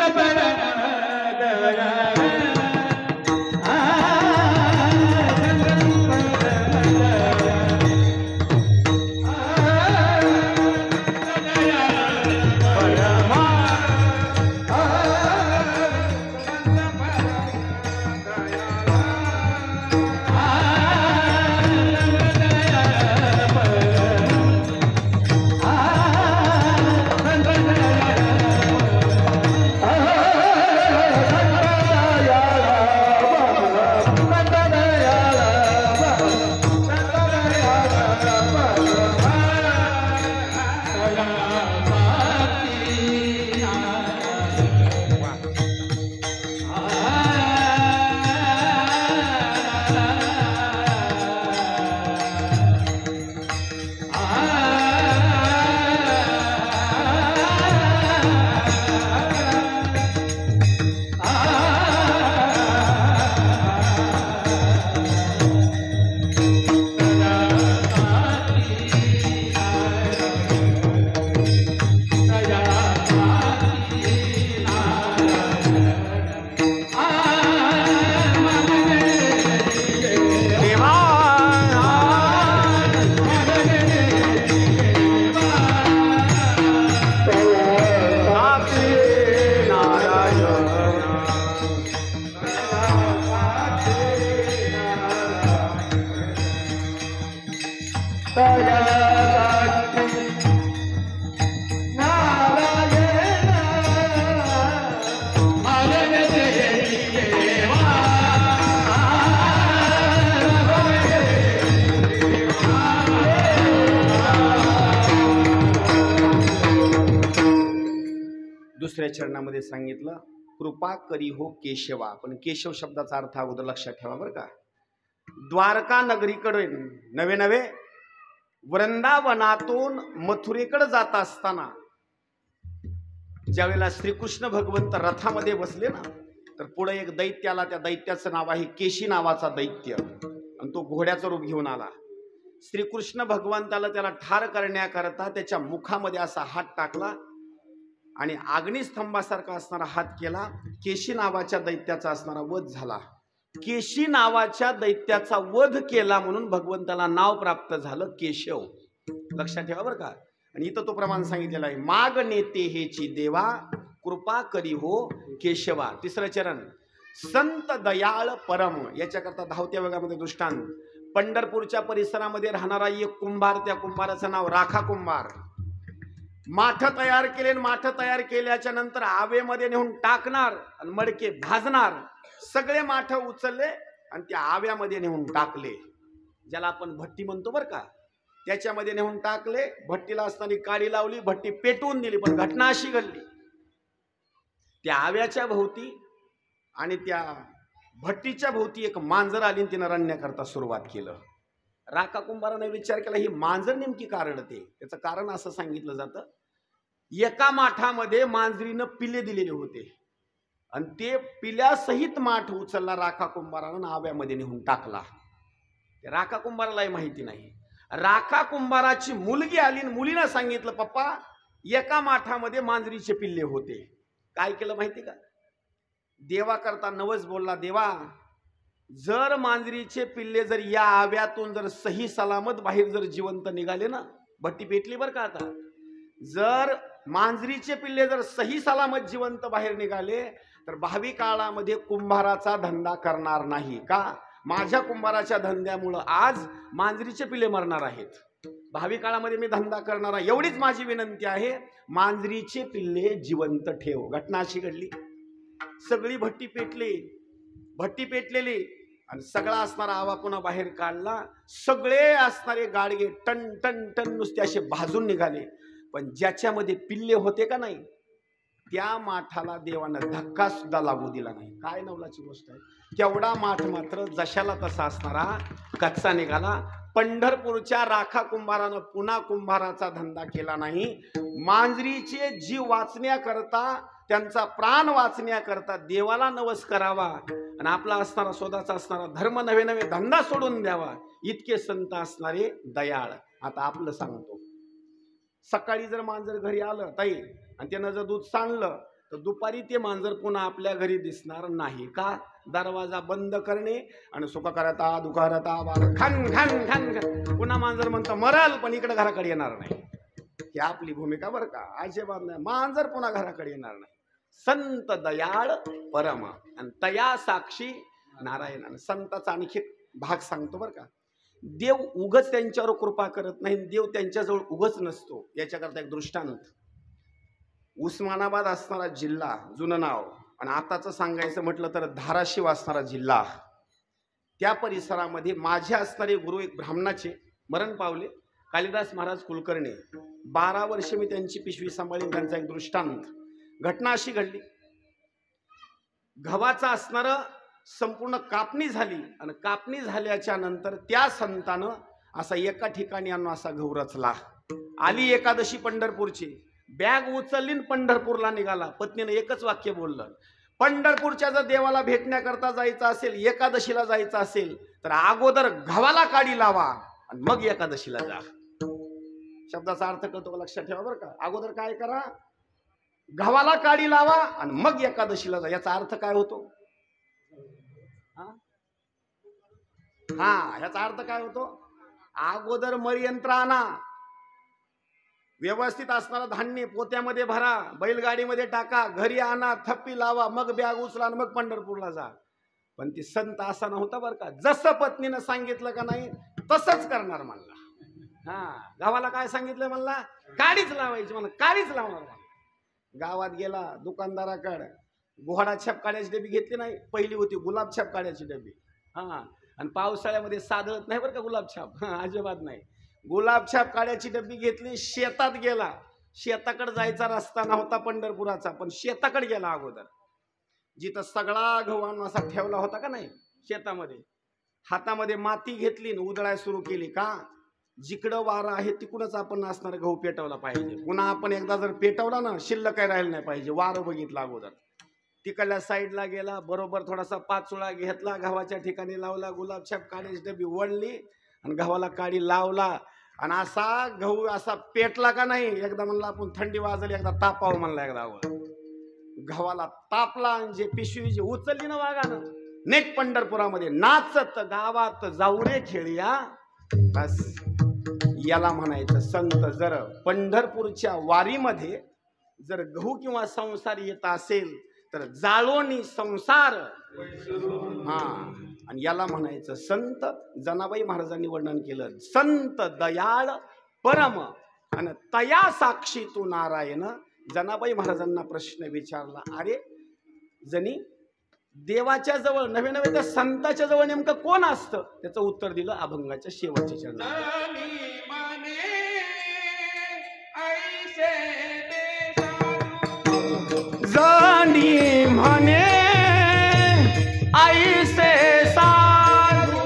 दुसऱ्या चरणामध्ये सांगितलं कृपा करी हो केशवा. पण केशव शब्दाचा अर्थ अगोदर लक्षात ठेवा बरं का. द्वारका नगरीकडे नवे नवे वृंदावनातून मथुरेकडे जात असताना ज्यावेळेला श्रीकृष्ण भगवंत रथामध्ये बसले ना, तर पुढे एक दैत्याला, त्या दैत्याचं नाव आहे केशी नावाचा दैत्य, आणि तो घोड्याचं रूप घेऊन आला. श्रीकृष्ण भगवंताला त्याला ठार करण्याकरता त्याच्या मुखामध्ये असा हात टाकला आणि अग्निस्तंभासारखा असणारा हात केला. केशी नावाच्या दैत्याचा असणारा वध झाला. केशी नावाच्या दैत्याचा वध केला म्हणून भगवंताला नाव प्राप्त झालं केशव. लक्षात ठेवा बरं का. आणि इथं तो प्रमाण सांगितलेला आहे माग नेते हेची देवा कृपा करी हो केशवा. तिसरं चरण संत दयाळ परम. याच्याकरता धावत्या वेगामध्ये दृष्टांत. पंढरपूरच्या परिसरामध्ये राहणारा एक कुंभार, त्या कुंभाराचं नाव राखा कुंभार. माठ तयार केले, माठ तयार केल्याच्या नंतर आवेमध्ये नेऊन टाकणार आणि मडके भाजणार. सगळे माठ उचलले आणि त्या आव्यामध्ये नेऊन टाकले, ज्याला आपण भट्टी म्हणतो बरं का. त्याच्यामध्ये नेऊन टाकले. भट्टीला असताना काडी लावली, भट्टी पेटवून दिली. पण घटना अशी घडली, त्या आव्याच्या भोवती आणि त्या भट्टीच्या भोवती एक मांजर आली, तिनं रडण्याकरता सुरुवात केलं. राखा कुंभाराने विचार केला ही मांजर नेमकी का रडते. त्याचं कारण असं सांगितलं जातं, एका माठामध्ये मांजरीनं पिले दिलेले होते आणि ते पिल्यासहित माठ उचलला राखा कुंभारानं आव्यामध्ये नेऊन टाकला. राखा कुंभारालाही माहिती नाही. राखा कुंभाराची मुलगी आली आणि मुलीनं सांगितलं पप्पा एका माठामध्ये मांजरीचे पिल्ले होते. काय केलं माहिती का, देवा करता नवस बोलला, देवा जर मांजरीचे पिल्ले जर या आव्यातून जर सही सलामत बाहेर जर जिवंत निघाले ना, भट्टी पेटली बरं का आता, जर मांजरीचे पिल्ले जर सही सलामत जिवंत बाहेर निघाले तर भावी काळामध्ये कुंभाराचा धंदा करणार नाही का. माझ्या कुंभाराच्या धंद्यामुळं आज मांजरीचे पिल्ले मरणार आहेत. भावी काळामध्ये मी धंदा करणार आहे, एवढीच माझी विनंती आहे, मांजरीचे पिल्ले जिवंत ठेव. घटना अशी घडली, सगळी भट्टी पेटली, भट्टी पेटलेली आणि सगळा असणारा आवा पुन्हा बाहेर काढला. सगळे असणारे गाडगे टन टन टन नुसते असे भाजून निघाले. पण ज्याच्यामध्ये पिल्ले होते का नाही, त्या माठाला देवानं धक्का सुद्धा लागू दिला नाही. काय नवलाची गोष्ट आहे. तेवढा माठ मात्र जशाला तसा असणारा कच्चा निघाला. पंढरपूरच्या राखा कुंभारानं पुन्हा कुंभाराचा धंदा केला नाही. मांजरीचे जीव वाचण्याकरता, त्यांचा प्राण वाचण्याकरता देवाला नवस करावा आणि आपला असणारा स्वतःचा असणारा धर्म नवे नवे धंदा सोडून द्यावा, इतके संत असणारे दयाळ. आता आपलं सांगतो, सकाळी जर मांजर घरी आलं ताई आणि त्यानं जर दूध सांडलं तर दुपारी ते मांजर पुन्हा आपल्या घरी दिसणार नाही का. दरवाजा बंद करणे आणि सुख करता दुःख करता खान खान खान. पुन्हा मांजर म्हणतं मरल पण इकडे घराकडे येणार नाही. ही आपली भूमिका बरं का. अजिबात नाही, मांजर पुन्हा घराकडे येणार नाही. संत दयाळ परम आणि तया साक्षी नारायण. संताचा आणखी भाग सांगतो बरं का. देव उगच त्यांच्यावर कृपा करत नाही, देव त्यांच्याजवळ उगच नसतो. याच्याकरता एक दृष्टांत. उस्मानाबाद असणारा जिल्हा जुनं नाव आणि आताचं सांगायचं म्हटलं तर धाराशिव असणारा जिल्हा, त्या परिसरामध्ये माझे असणारे गुरु एक ब्राह्मणाचे मरण पावले, कालिदास महाराज कुलकर्णी. 12 वर्ष मी त्यांची पिशवी सांभाळली. त्यांचा एक दृष्टांत. घटना अशी घडली, गव्हाचा असणारं संपूर्ण कापणी झाली आणि कापणी झाल्याच्या नंतर त्या संतानं असा एका ठिकाणी आणून असा गहू रचला. आली एकादशी पंढरपूरची, बॅग उचलली पंढरपूरला निघाला. पत्नीने एकच वाक्य बोललं, पंढरपूरच्या जर देवाला भेटण्याकरता जायचं असेल, एकादशीला जायचं असेल तर अगोदर गव्हाला काडी लावा आणि मग एकादशीला जा. शब्दाचा अर्थ कळतो का, लक्षात ठेवा बरं का. अगोदर काय करा, गव्हाला काडी लावा आणि मग एकादशीला जा. याचा अर्थ काय होतो, ह्याचा अर्थ काय होतो, अगोदर मरयंत्र आणा, व्यवस्थित असणारं धान्य पोत्यामध्ये भरा, बैलगाडीमध्ये टाका, घरी आणा, थप्पी लावा, मग बॅग उचला मग पंढरपूरला जा. पण ती संत असा नव्हता बरं का. जसं पत्नीनं सांगितलं का नाही तसंच करणार म्हणला. गावाला काय सांगितलं म्हणला, काडीच लावायची म्हणा, काडीच लावणार. गावात गेला दुकानदाराकडे, घोडा छाप काढ्याची डबी घेतली नाही, पहिली होती गुलाब छाप काढ्याची डबी. आणि पावसाळ्यामध्ये साधळत नाही बरं का गुलाब छाप, अजिबात नाही. गुलाब छाप काढ्याची डबी घेतली, शेतात गेला, शेताकडे जायचा रस्ता नव्हता पंढरपुराचा, पण शेताकडे गेला अगोदर. जिथं सगळा गहू असा ठेवला होता का नाही शेतामध्ये, हातामध्ये माती घेतली आणि उधळाय सुरू केली. का? जिकडं वारा आहे तिकडूनच आपण असणारा गहू पेटवला पाहिजे. पुन्हा आपण एकदा जर पेटवला ना, शिल्लक काही राहिलं नाही पाहिजे. वारं बघितलं अगोदर. तिकडल्या साईडला गेला, बरोबर थोडासा पाचोळा घेतला, गव्हाच्या ठिकाणी लावला, गुलाबछाप काढायची डबी वळली आणि गव्हाला काडी लावला आणि असा गहू असा पेटला का नाही. एकदा म्हणला आपण थंडी वाजली, एकदा तापावं म्हणला, एकदा गव्हाला तापला आणि जे पिशवी जी उचलली ना वाघानं, नेट पंढरपुरामध्ये नाचत गावात जाऊ रे खेळिया. बस याला म्हणायचं संत. जर पंढरपूरच्या वारीमध्ये जर गहू किंवा संसार येत असेल तर जाळोनी संसार. हा, आणि याला म्हणायचं संत. जनाबाई महाराजांनी वर्णन केलं, संत दयाळ परम आणि तया साक्षी तू नारायण. जनाबाई महाराजांना प्रश्न विचारला, अरे जनी देवाच्या जवळ नवे नवे त्या संताच्या जवळ नेमकं कोण असतं? त्याचं उत्तर दिलं अभंगाच्या शेवटच्या चरणात. जाणी म्हणे ऐसे साधू,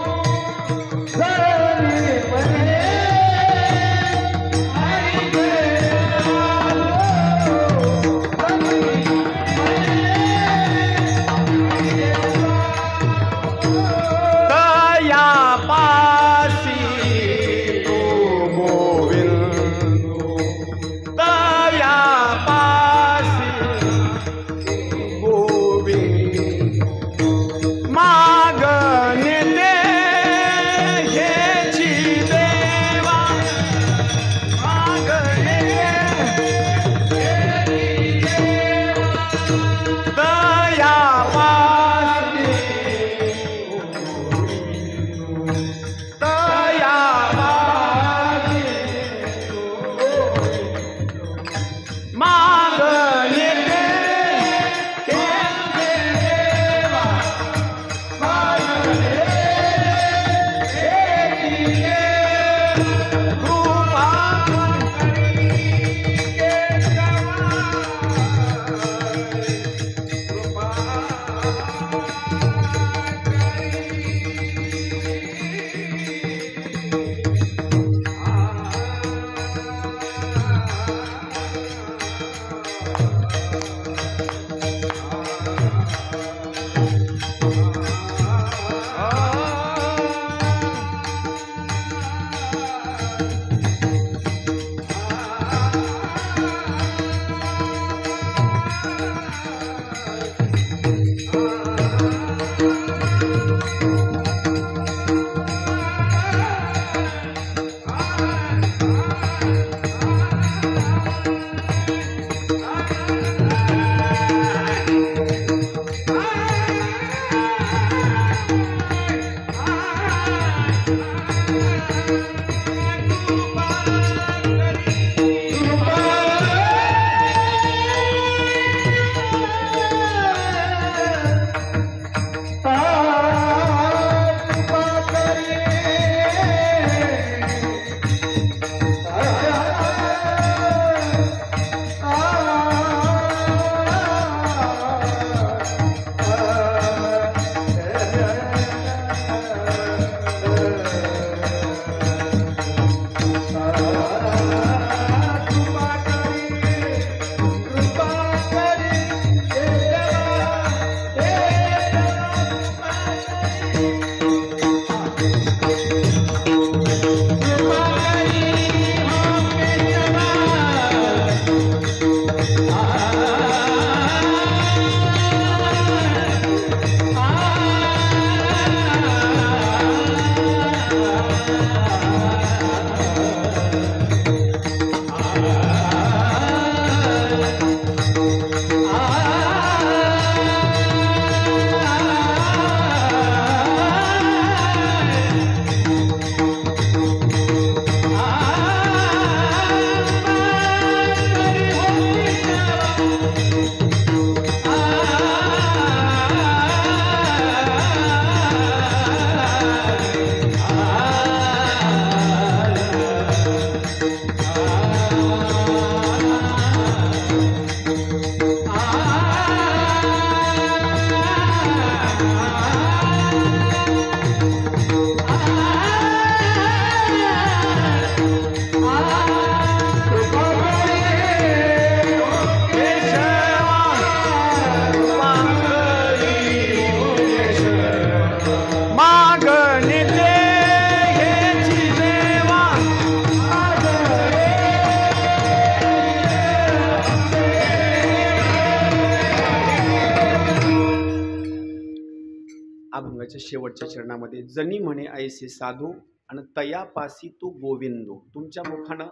अभंगाच्या शेवटच्या चरणामध्ये जनी म्हणे ऐसे साधू आणि तयापासी तू गोविंदो. तुमच्या मुखानं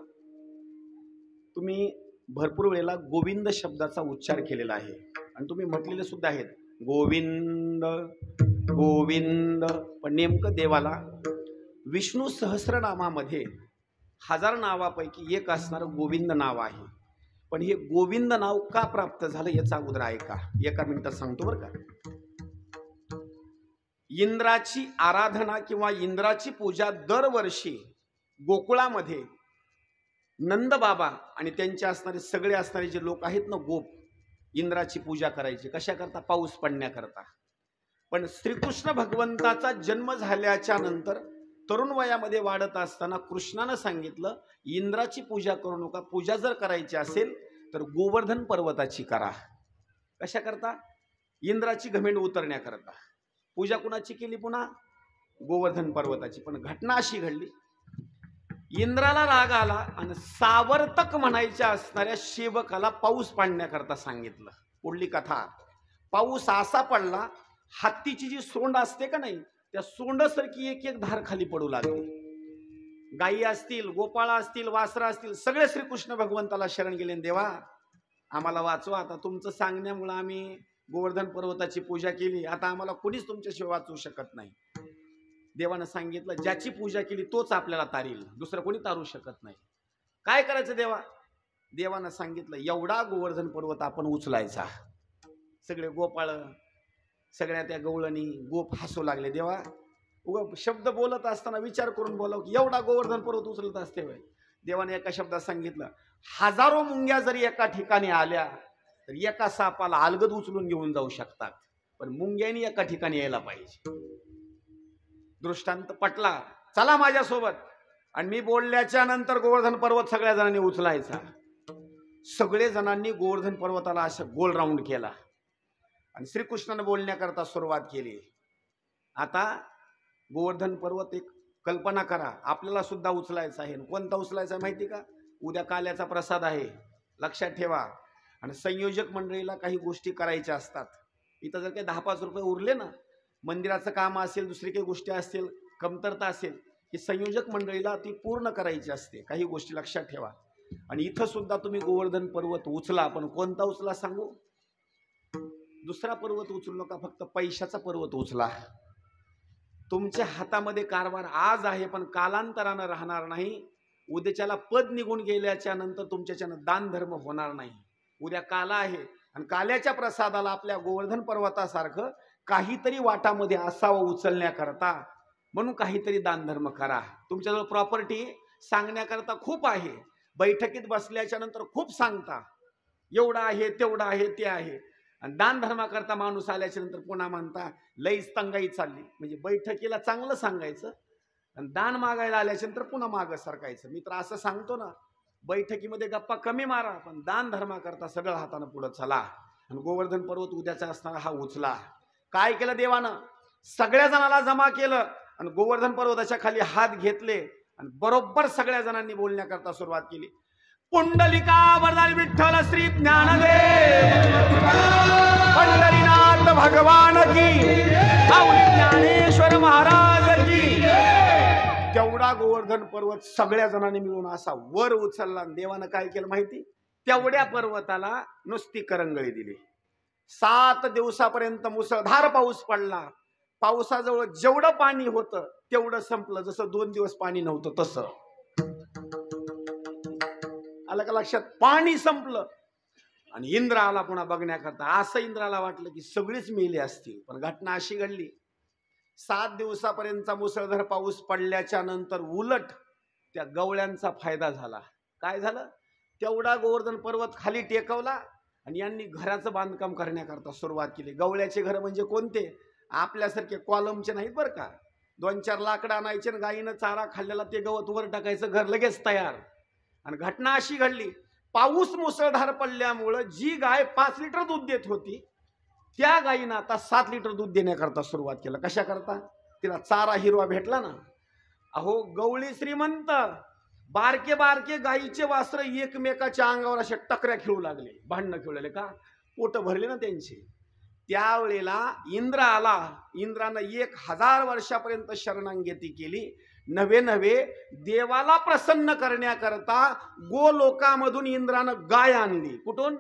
तुम्ही भरपूर वेळेला गोविंद शब्दाचा उच्चार केलेला आहे आणि तुम्ही म्हटलेले सुद्धा आहेत गोविंद गोविंद. पण नेमकं देवाला विष्णू सहस्रनामामध्ये 1000 नावापैकी एक असणारं गोविंद नाव आहे. पण हे गोविंद नाव का प्राप्त झालं याचा अगोदर ऐका. एका मिनिटात सांगतो बरं का. इंद्राची आराधना किंवा इंद्राची पूजा दरवर्षी गोकुळामध्ये नंद बाबा आणि त्यांचे असणारे सगळे असणारे जे लोक आहेत ना गोप इंद्राची पूजा करायची. कशा करता? पाऊस पडण्याकरता. पण श्रीकृष्ण भगवंताचा जन्म झाल्याच्या नंतर तरुण वयामध्ये वाढत असताना कृष्णानं सांगितलं इंद्राची पूजा करू नका. पूजा जर करायची असेल तर गोवर्धन पर्वताची करा. कशा करता? इंद्राची घमेंड उतरण्याकरता. पूजा कुणाची केली? पुन्हा गोवर्धन पर्वताची. पण घटना अशी घडली इंद्राला राग आला आणि सावर्तक म्हणायच्या असणाऱ्या सेवकाला पाऊस पाडण्याकरता सांगितलं. पुढली कथा. पाऊस असा पडला हत्तीची जी सोंड असते का नाही त्या सोंडासारखी एक एक धार खाली पडू लागली. गायी असतील, गोपाळा असतील, वासरा असतील, सगळे श्रीकृष्ण भगवंताला शरण गेले. देवा आम्हाला वाचवा. आता तुमचं सांगण्यामुळे आम्ही गोवर्धन पर्वताची पूजा केली. आता आम्हाला कोणीच तुमच्याशिवाय वाचवू शकत नाही. देवानं सांगितलं ज्याची पूजा केली तोच आपल्याला तारील, दुसरं कोणी तारू शकत नाही. काय करायचं देवा? देवानं सांगितलं एवढा गोवर्धन पर्वत आपण उचलायचा. सगळे गोपाळ सगळ्या त्या गवळणी गोप हसू लागले. देवा उग शब्द बोलत असताना विचार करून बोलाव की एवढा गोवर्धन पर्वत उचलत असते वय. देवाने एका शब्दात सांगितलं हजारो मुंग्या जरी एका ठिकाणी आल्या तर एका सापाला अलगद उचलून घेऊन जाऊ शकतात, पण मुंग्यांनी एका ठिकाणी यायला पाहिजे. दृष्टांत पटला. चला माझ्यासोबत. आणि मी बोलल्याच्या नंतर गोवर्धन पर्वत सगळ्या जणांनी उचलायचा. सगळे जणांनी गोवर्धन पर्वताला असं गोल राऊंड केला आणि श्रीकृष्णाने बोलण्याकरता सुरुवात केली. आता गोवर्धन पर्वत एक कल्पना करा आपल्याला सुद्धा उचलायचा आहे. कोणता उचलायचा माहिती का? उद्या काल्याचा प्रसाद आहे, लक्षात ठेवा. आणि संयोजक मंडळीला काही गोष्टी करायच्या असतात. इथं जर काही 10-5 रुपये उरले ना, मंदिराचं काम असेल, दुसरी काही गोष्टी असतील, कमतरता असेल, की संयोजक मंडळीला ती पूर्ण करायची असते. काही गोष्टी लक्षात ठेवा. आणि इथं सुद्धा तुम्ही गोवर्धन पर्वत उचला, पण कोणता उचला सांगू? दुसरा पर्वत उचलू नका, फक्त पैशाचा पर्वत उचला. तुमच्या हातामध्ये कारभार आज आहे पण कालांतरानं राहणार नाही. उद्याच्याला पद निघून गेल्याच्या नंतर तुमच्याच्यानं दान धर्म होणार नाही. उद्या काला आहे आणि काल्याच्या प्रसादाला आपल्या गोवर्धन पर्वतासारखं काहीतरी वाटामध्ये असावं उचलण्याकरता. म्हणून काहीतरी दानधर्म करा. तुमच्याजवळ प्रॉपर्टी सांगण्याकरता खूप आहे. बैठकीत बसल्याच्या नंतर खूप सांगता एवढं आहे तेवढं आहे ते आहे. आणि दानधर्माकरता माणूस आल्याच्या नंतर पुन्हा म्हणता लईच तंगाई चालली. म्हणजे बैठकीला चांगलं सांगायचं आणि दान मागायला आल्याच्या नंतर पुन्हा मागं सरकायचं. मी तर असं सांगतो ना, बैठकीमध्ये गप्पा कमी मारा पण दान धर्माकरता सगळं हातानं पुढं चला. आणि गोवर्धन पर्वत उद्याचा असणारा हा उचला. काय केलं देवानं? सगळ्या जणांना जमा केलं आणि गोवर्धन पर्वताच्या खाली हात घेतले आणि बरोबर सगळ्या जणांनी बोलण्याकरता सुरुवात केली. पुंडलिका वरदानी विठ्ठल श्री ज्ञानदेव पंढरीनाथ भगवान की, ज्ञानेश्वर महाराज की. तेवढा गोवर्धन पर्वत सगळ्या जणांनी मिळून असा वर उचलला. देवानं काय केलं माहिती? तेवढ्या पर्वताला नुसती करंगळी दिली. 7 दिवसापर्यंत मुसळधार पाऊस पडला. पावसाजवळ जेवढं पाणी होतं तेवढं संपलं. जसं 2 दिवस पाणी नव्हतं तसं. आलं का लक्षात? पाणी संपलं आणि इंद्र आला पुन्हा बघण्याकरता. असं इंद्राला वाटलं की सगळीच मेली असतील, पण घटना अशी घडली 7 दिवसापर्यंतचा मुसळधार पाऊस पडल्याच्या नंतर उलट त्या गवळ्यांचा फायदा झाला. काय झालं? तेवढा गोवर्धन पर्वत खाली टेकवला आणि यांनी घराचं बांधकाम करण्याकरता सुरुवात केली. गवळ्याचे घर म्हणजे कोणते? आपल्यासारखे कॉलमचे नाहीत बरं का. 2-4 लाकडं आणायचे आणि गायीनं चारा खाल्लेला ते गवत वर टाकायचं, घर लगेच तयार. आणि घटना अशी घडली पाऊस मुसळधार पडल्यामुळं जी गाय 5 लिटर दूध देत होती त्या गायीनं आता 7 लिटर दूध देण्याकरता सुरुवात केलं. कशा करता? तिला चारा हिरवा भेटला ना. अहो गवळी श्रीमंत, बारके बारके गायीचे वासर एकमेकाच्या अंगावर असे टकऱ्या खेळू लागले, भांडणं खेळू लागले. का? पोट भरले ना त्यांचे. त्यावेळेला इंद्र आला. इंद्रानं 1000 वर्षापर्यंत शरणागती केली. नवे नवे देवाला प्रसन्न करण्याकरता गोलोकामधून इंद्रानं गाय आणली. कुठून?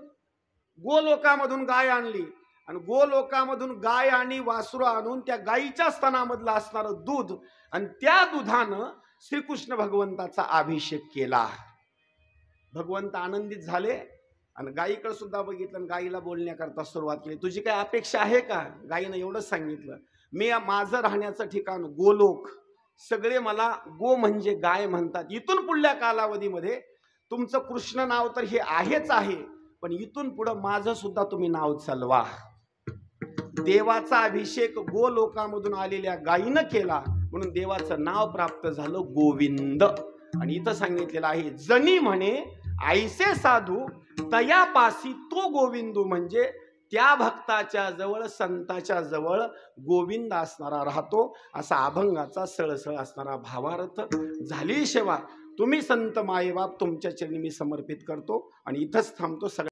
गोलोकामधून गाय आणली. आणि गोलोकामधून गाय आणि वासरू आणून त्या गायीच्या स्तनामधलं असणारं दूध आणि त्या दुधानं श्रीकृष्ण भगवंताचा अभिषेक केला. भगवंत आनंदित झाले आणि गायीकडे सुद्धा बघितलं आणि गायीला बोलण्याकरता सुरुवात केली. तुझी काय अपेक्षा आहे का? गायीनं एवढंच सांगितलं, मी माझं राहण्याचं ठिकाण गोलोक, सगळे मला गो म्हणजे गाय म्हणतात. इथून पुढल्या कालावधीमध्ये तुमचं कृष्ण नाव तर हे आहेच आहे, पण इथून पुढं माझं सुद्धा तुम्ही नाव चालवा. देवाचा अभिषेक गोलोकामधून आलेल्या गायीनं केला म्हणून देवाचं नाव प्राप्त झालं गोविंद. आणि इथं सांगितलेलं आहे, जनी म्हणे ऐसे साधू तयापासी तो गोविंदू, म्हणजे त्या भक्ताच्या जवळ संताच्या जवळ गोविंद असणारा राहतो, असा अभंगाचा सळसळ असणारा भावार्थ. झाली सेवा. तुम्ही संत मायबाप तुमच्या चरणी मी समर्पित करतो आणि इथंच थांबतो.